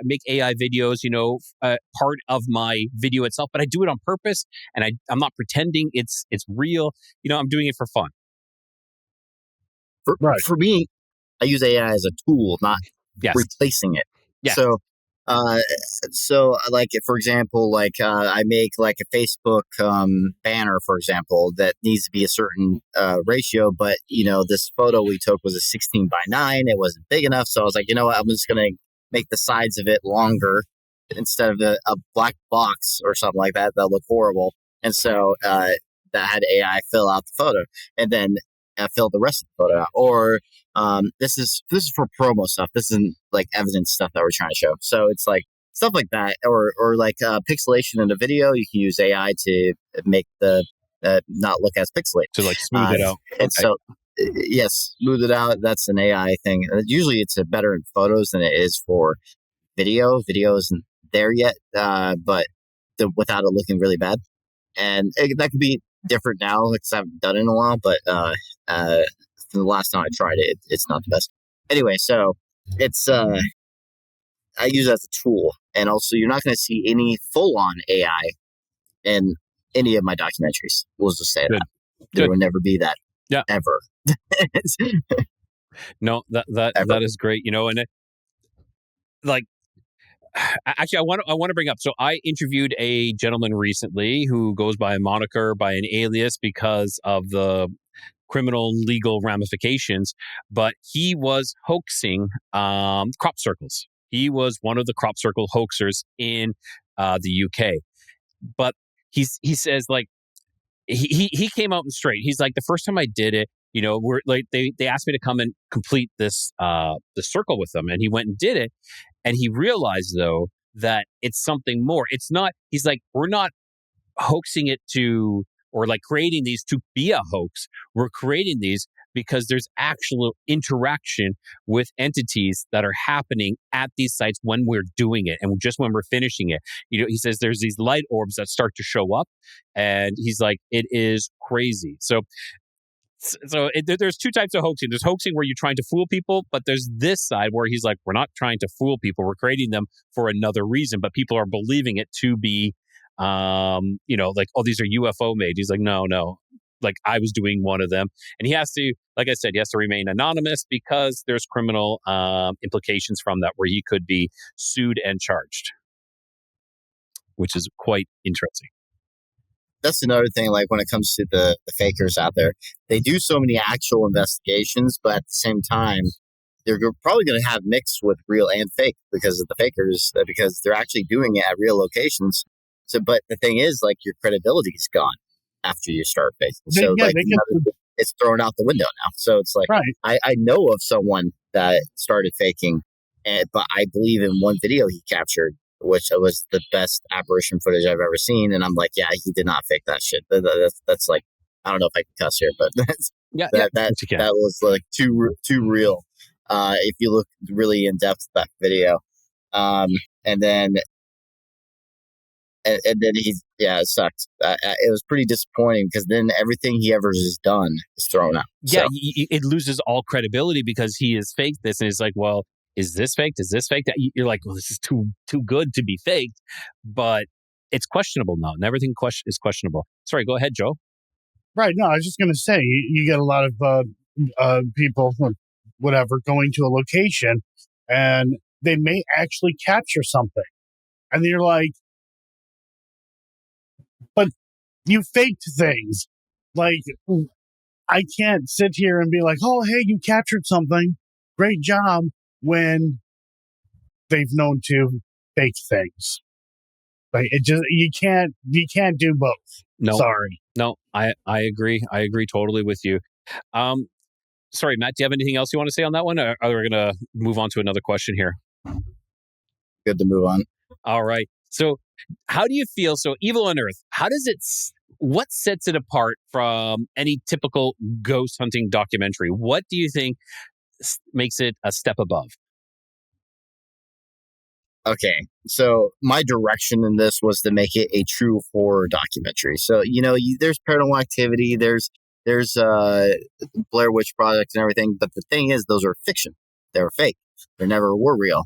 make AI videos, part of my video itself, but I do it on purpose and I'm not pretending it's real. I'm doing it for fun.
For me, I use AI as a tool, not replacing it.
Yeah.
So for example, I make a Facebook banner, for example, that needs to be a certain ratio, but this photo we took was a 16:9. It wasn't big enough, so I was like, you know what, I'm just gonna make the sides of it longer instead of a black box or something like that. That'll look horrible. And so that had AI fill out the photo, and then fill the rest of the photo out. Or this is for promo stuff. This isn't evidence stuff that we're trying to show. So it's stuff like that, or pixelation in a video. You can use AI to make the not look as pixelated.
To smooth it out.
And so yes, smooth it out. That's an AI thing. Usually it's better in photos than it is for video. Video isn't there yet, but without it looking really bad. And that could be different now because I haven't done it in a while, but the last time I tried it, it's not the best. Anyway, so it's I use it as a tool, and also you're not going to see any full-on AI in any of my documentaries. We'll just say that there will never be that ever.
No, that is great. And actually, I want to bring up. So I interviewed a gentleman recently who goes by a moniker, by an alias, because of the criminal legal ramifications. But he was hoaxing crop circles. He was one of the crop circle hoaxers in the UK. But he says he came out and straight. He's like, the first time I did it, we're they asked me to come and complete this the circle with them, and he went and did it. And he realized, though, that it's something more. It's not, he's like, we're not hoaxing it to, or creating these to be a hoax. We're creating these because there's actual interaction with entities that are happening at these sites when we're doing it and just when we're finishing it. He says there's these light orbs that start to show up, and he's like, it is crazy. So there's two types of hoaxing. There's hoaxing where you're trying to fool people, but there's this side where he's like, we're not trying to fool people. We're creating them for another reason, but people are believing it to be, oh, these are UFO made. He's like, no. I was doing one of them. And he has to, like I said, he has to remain anonymous because there's criminal implications from that where he could be sued and charged, which is quite interesting.
That's another thing, when it comes to the fakers out there, they do so many actual investigations, but at the same time, they're probably going to have mixed with real and fake because of the fakers, because they're actually doing it at real locations. So, but the thing is, your credibility is gone after you start faking. So, it's thrown out the window now. So it's right. I know of someone that started faking. But I believe in one video he captured, which was the best apparition footage I've ever seen. And I'm like, yeah, he did not fake that shit. That's like, I don't know if I can cuss here, but that was like too real. If you look really in depth at that video, and then it sucked. It was pretty disappointing because then everything he ever has done is thrown out.
Yeah, so it loses all credibility because he has faked this, and it's like, well, is this faked? Is this faked? You're like, well, this is too good to be faked, but it's questionable now, and everything is questionable. Sorry, go ahead, Joe.
Right. No, I was just going to say, you get a lot of people, whatever, going to a location, and they may actually capture something, and you're like, but you faked things. Like, I can't sit here and be like, oh, hey, you captured something. Great job. When they've known to fake things. Like, you can't do both.
No,
sorry.
No, I agree. I agree totally with you. Sorry, Matt, do you have anything else you want to say on that one? Or are we going to move on to another question here?
Good to move on.
All right. So how do you feel? So Evil Unearthed, what sets it apart from any typical ghost hunting documentary? What do you think makes it a step above?
Okay, so my direction in this was to make it a true horror documentary. So, there's paranormal activity, there's Blair Witch Project and everything, but the thing is, those are fiction. They're fake. They never were real.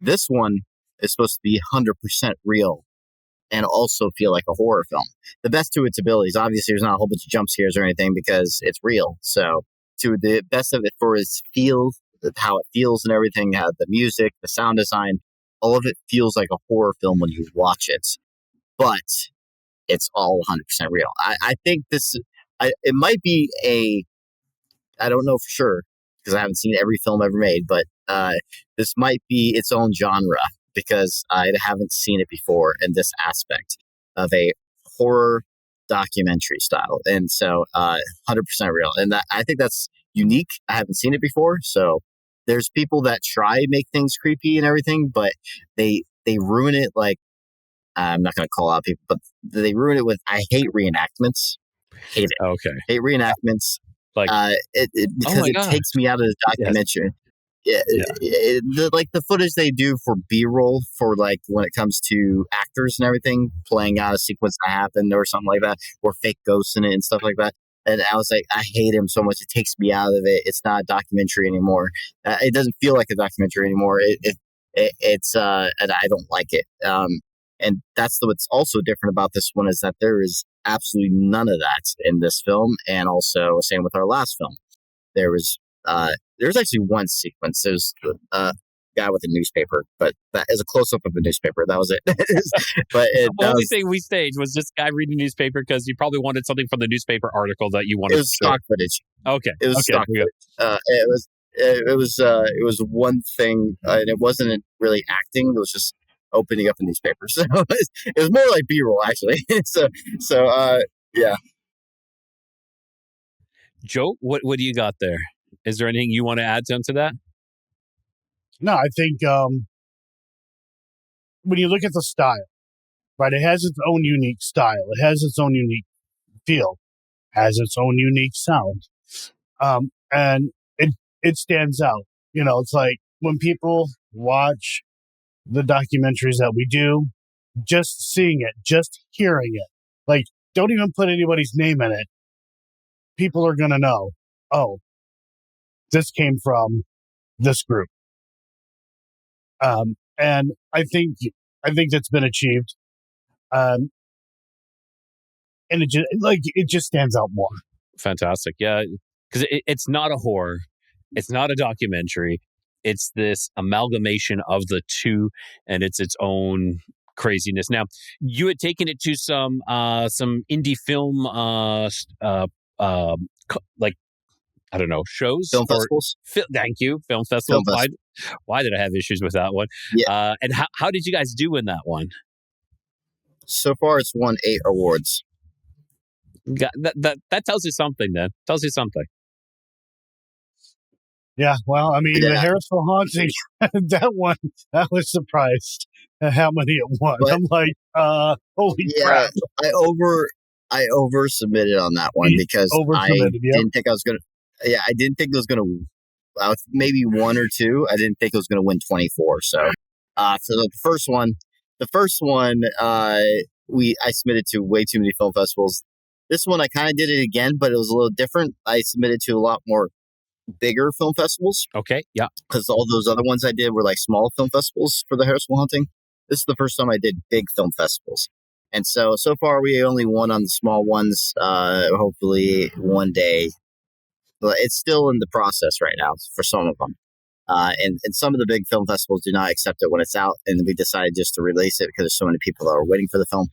This one is supposed to be 100% real and also feel like a horror film. The best to its abilities. Obviously, there's not a whole bunch of jump scares or anything because it's real. So, to the best of it for its feel, how it feels and everything, how the music, the sound design, all of it feels like a horror film when you watch it, but it's all 100% real. I think it might be I don't know for sure because I haven't seen every film ever made, but this might be its own genre because I haven't seen it before in this aspect of a horror documentary style. And so 100% real. And I think that's unique. I haven't seen it before. So there's people that try make things creepy and everything, but they ruin it. Like, I'm not going to call out people, but they ruin it with, I hate reenactments. Hate it.
Okay.
Hate reenactments. Like, because it takes me out of the documentary. Yes. The footage they do for B-roll for like when it comes to actors and everything, playing out a sequence that happened or something like that, or fake ghosts in it and stuff like that. And I was like, I hate him so much. It takes me out of it. It's not a documentary anymore. It doesn't feel like a documentary anymore. It's and I don't like it. And that's what's also different about this one is that there is absolutely none of that in this film. And also same with our last film. There's actually one sequence. There's a guy with a newspaper, but that is a close up of a newspaper. That was it. But
the only thing we staged was this guy reading a newspaper because you probably wanted something from the newspaper article that you wanted.
It was stock footage.
Okay,
it was stock footage. It was one thing, and it wasn't really acting. It was just opening up a newspaper. So it was more like B-roll actually. Yeah.
Joe, what do you got there? Is there anything you want to add to that?
No, I think when you look at the style, right, it has its own unique style. It has its own unique feel, has its own unique sound. And it stands out. It's like when people watch the documentaries that we do, just seeing it, just hearing it, like, don't even put anybody's name in it. People are going to know, oh, this came from this group. And I think that's been achieved. And it just stands out more.
Fantastic. Yeah. Because it's not a horror. It's not a documentary. It's this amalgamation of the two, and it's its own craziness. Now, you had taken it to some indie film, like, I don't know, shows?
Film festivals?
Thank you. Film festivals. Why did I have issues with that one?
Yeah.
And how did you guys do in that one?
So far, it's won 8 awards.
That tells you something then. Tells you something.
Yeah, well, I mean, the
Yeah,
Harrisville haunting, I was surprised at how many it won.
but
I'm like, holy
yeah,
crap.
I over submitted on that one
He
because I
oversubmitted. Yep.
didn't think I was gonna. Yeah, I didn't think it was gonna. Maybe one or two. I didn't think it was gonna win 24. So, the first one, I submitted to way too many film festivals. This one I kind of did it again, but it was a little different. I submitted to a lot more bigger film festivals
Okay. Yeah.
because all those other ones I did were like small film festivals for the Harrisville hunting. This is the first time I did big film festivals. And so far we only won on the small ones. Hopefully one day, but it's still in the process right now for some of them. And some of the big film festivals do not accept it when it's out. And we decided just to release it because there's so many people that are waiting for the film.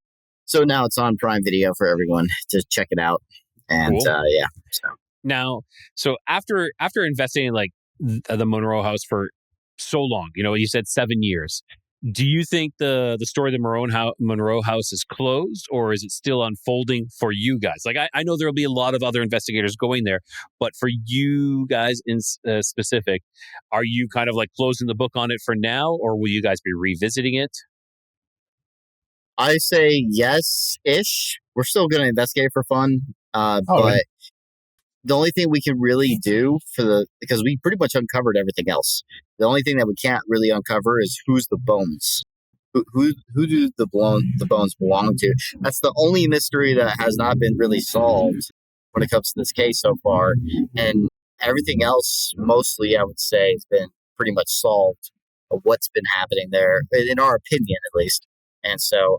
So now it's on Prime Video for everyone to check it out. And
Cool.
yeah, so.
Now, so after investigating like the Monroe House for so long, you said 7 years. Do you think the story of the Monroe House is closed, or is it still unfolding for you guys? Like, I know there will be a lot of other investigators going there, but for you guys in specific, are you kind of like closing the book on it for now, or will you guys be revisiting it?
I say yes-ish. We're still going to investigate for fun, but the only thing we can really do because we pretty much uncovered everything else. The only thing that we can't really uncover is who's the bones. Who do the bones belong to? That's the only mystery that has not been really solved when it comes to this case so far. And everything else, mostly, I would say, has been pretty much solved of what's been happening there, in our opinion, at least. And so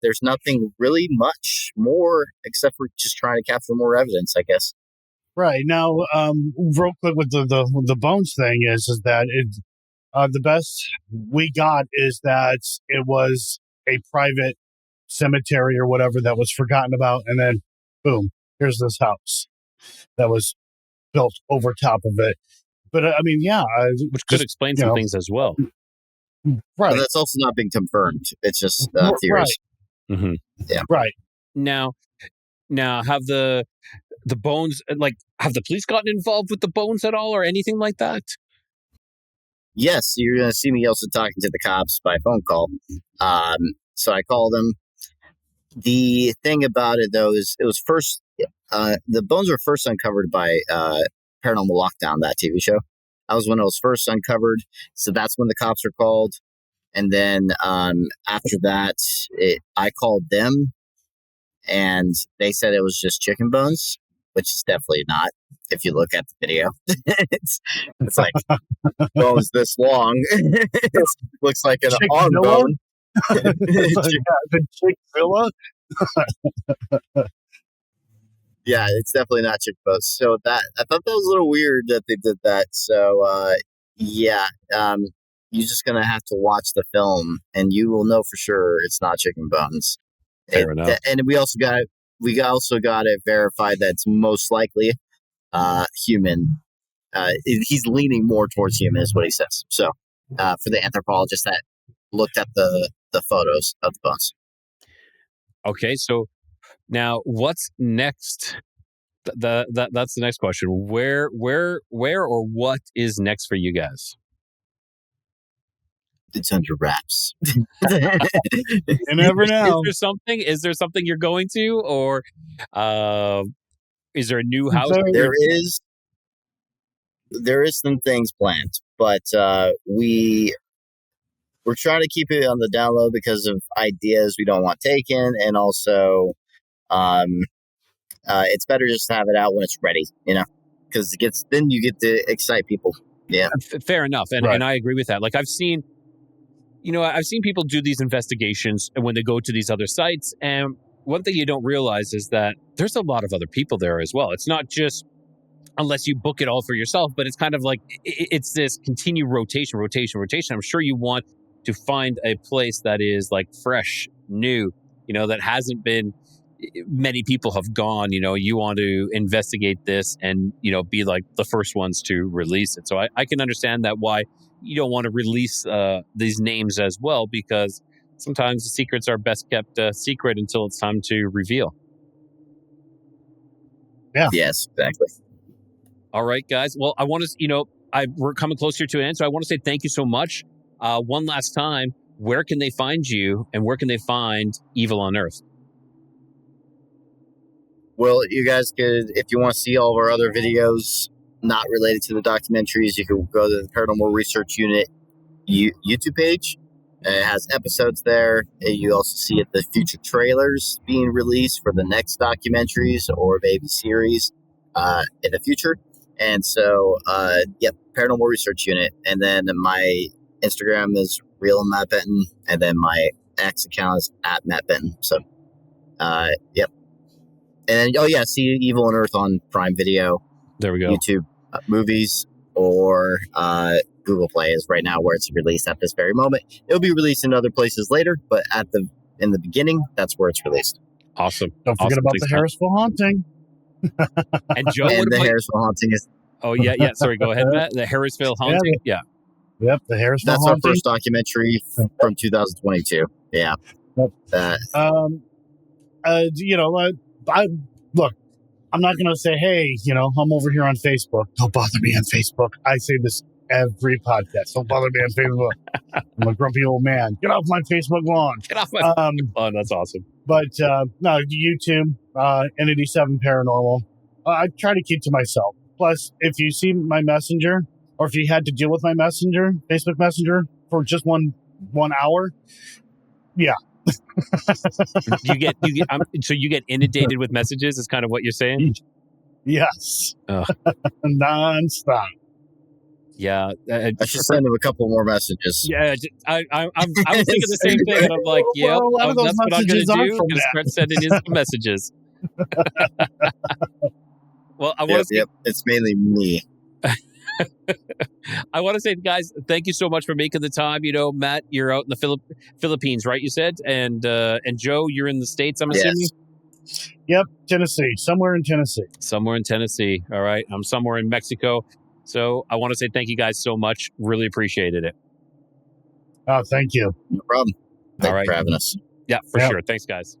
there's nothing really much more except for just trying to capture more evidence, I guess.
Right. Now, real quick with the bones thing is that the best we got is that it was a private cemetery or whatever that was forgotten about. And then, boom, here's this house that was built over top of it. But I mean, yeah.
Which could explain some things as well.
Right.
But that's also not being confirmed. It's just
Right.
theories.
Mm-hmm.
Yeah.
Right.
Now have the bones, like, have the police gotten involved with the bones at all or anything like that?
Yes, you're going to see me also talking to the cops by phone call. So I called them. The thing about it, though, is it was first, the bones were first uncovered by Paranormal Lockdown, that TV show. That was when it was first uncovered. So that's when the cops were called. And then after that, I called them, and they said it was just chicken bones, which is definitely not. If you look at the video, it's like bones this long. It looks like an arm bone.
The chick villa.
Yeah, it's definitely not chicken bones. So I thought that was a little weird that they did that. So yeah, you're just gonna have to watch the film, and you will know for sure it's not chicken bones.
Fair enough.
And we also got it verified that it's most likely human. He's leaning more towards human, is what he says. So for the anthropologist that looked at the photos of the bones.
Okay, so now what's next? That's the next question. Where or what is next for you guys?
It's under wraps.
You never know.
Is there something you're going to, or is there a new house?
There is some things planned, but we're trying to keep it on the down low because of ideas we don't want taken, and also it's better just to have it out when it's ready, because then you get to excite people. Yeah,
fair enough, and I agree with that. Like I've seen people do these investigations when they go to these other sites, and one thing you don't realize is that there's a lot of other people there as well. It's not just unless you book it all for yourself, but it's kind of like it's this continued rotation. I'm sure you want to find a place that is like fresh, new, that hasn't been, many people have gone, you want to investigate this and, be like the first ones to release it. So I can understand that why you don't want to release these names as well, because sometimes the secrets are best kept secret until it's time to reveal.
Yeah.
Yes, exactly.
All right, guys. Well, I want to, we're coming closer to an end, so I want to say thank you so much. One last time, where can they find you and where can they find Evil Unearthed?
Well, you guys could, if you want to see all of our other videos not related to the documentaries, you can go to the Paranormal Research Unit YouTube page. It has episodes there. You also see the future trailers being released for the next documentaries or maybe series in the future. And so, Paranormal Research Unit. And then my Instagram is real Matt Benton. And then my X account is at Matt Benton. So, yep. And see Evil Unearthed on Prime Video.
There we go.
YouTube movies or Google Play is right now where it's released at this very moment. It'll be released in other places later, but in the beginning, that's where it's released.
Awesome.
Don't forget about the Harrisville Haunting.
And Joe,
and the Harrisville Haunting is.
Oh yeah. Sorry, go ahead, Matt. The Harrisville Haunting. Yeah.
Yep, the Harrisville
That's
Haunting.
our first documentary from 2022. Yeah.
Yep. Look, I'm not going to say, hey, I'm over here on Facebook. Don't bother me on Facebook. I say this every podcast. Don't bother me on Facebook. I'm a grumpy old man. Get off my Facebook lawn.
Get off my lawn. That's awesome.
But no, YouTube, Entity 7 Paranormal. I try to keep to myself. Plus, if you see my messenger, or if you had to deal with my messenger, Facebook Messenger, for just one hour, yeah.
you get so you get inundated with messages is kind of what you're saying.
Yes. Non-stop.
Yeah,
I should send him a couple more messages.
Yeah, I was thinking the same thing, and I'm like, yeah, that's what I'm going to do. I'm going to start sending his messages. Well, I want to.
Yep, it's mainly me.
I want to say, guys, thank you so much for making the time. Matt, you're out in the Philippines, right? You said, and Joe, you're in the States, I'm assuming.
Yes. Yep, Tennessee, somewhere in Tennessee.
Somewhere in Tennessee. All right, I'm somewhere in Mexico. So I want to say thank you guys so much. Really appreciated it.
Oh, thank you.
No problem. Thank you for having us.
Yeah, for sure. Thanks, guys.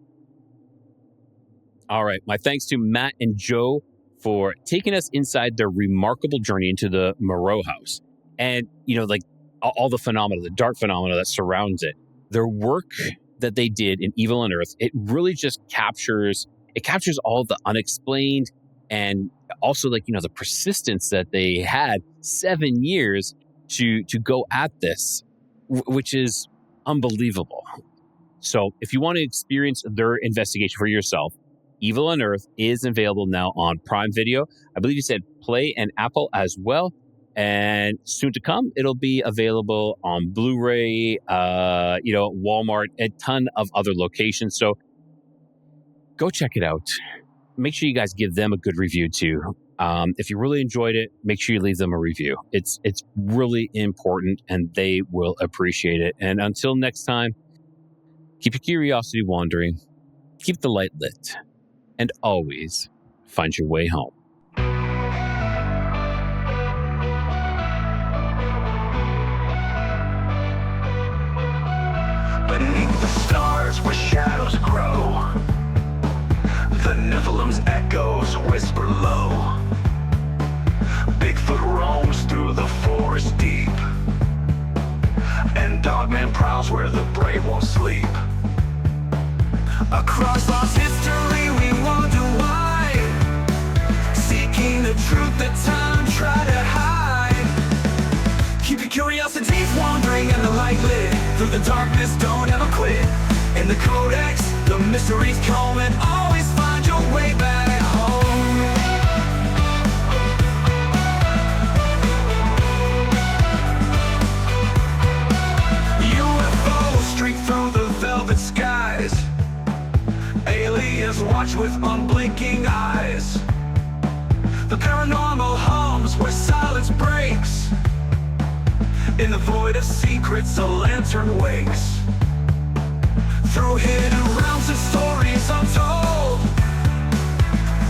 All right, my thanks to Matt and Joe for taking us inside their remarkable journey into the Monroe House. And, all the phenomena, the dark phenomena that surrounds it. Their work that they did in Evil Unearthed, it really just captures all the unexplained and also the persistence that they had 7 years to go at this, which is unbelievable. So if you want to experience their investigation for yourself, Evil Unearthed is available now on Prime Video. I believe you said Play and Apple as well. And soon to come, it'll be available on Blu-ray, Walmart, a ton of other locations. So go check it out. Make sure you guys give them a good review too. If you really enjoyed it, make sure you leave them a review. It's really important and they will appreciate it. And until next time, keep your curiosity wandering, keep the light lit, and always find your way home.
Beneath the stars where shadows grow, the Nephilim's echoes whisper low. Bigfoot roams through the forest deep, and Dogman prowls where the brave won't sleep. Across lost history we wonder why, seeking the truth that time tried to hide. Keep your curiosities wandering and the light lit, through the darkness don't ever quit. In the codex, the mysteries come, and always find your way back home. UFOs streak through the velvet skies, aliens watch with unblinking eyes. The paranormal hums where silence breaks, in the void of secrets a lantern wakes. Through hidden realms and stories untold,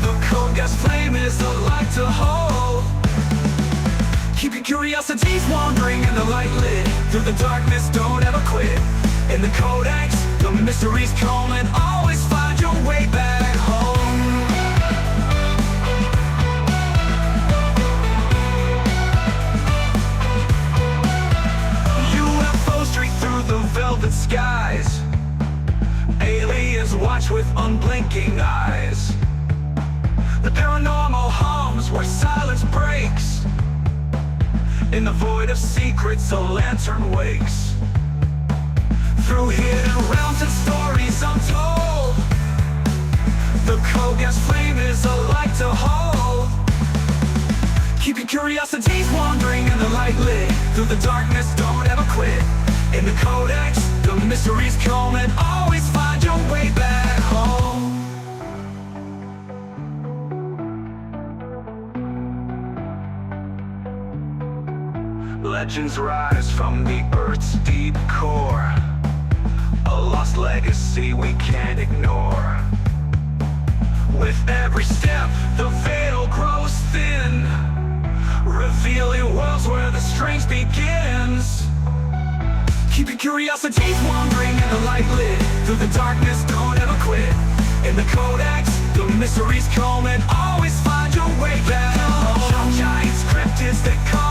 the code gas flame is a light to hold. Keep your curiosities wandering and the light lit, through the darkness don't ever quit. In the codex, the mysteries come, and always find your way back home. watch with unblinking eyes. The paranormal hums where silence breaks. In the void of secrets, a lantern wakes. Through hidden realms and stories untold, the Codega's flame is a light to hold. Keep your curiosities wandering and the light lit. Through the darkness, don't ever quit. In the Codex, the mysteries come and always find your way back home. Legends rise from the Earth's deep core, a lost legacy we can't ignore. With every step, the veil grows thin, revealing worlds where the strange begins. Keep your curiosities wandering and the light lit. Through the darkness, don't ever quit. In the Codex, the mysteries come and always find your way back home. Giants, cryptids that come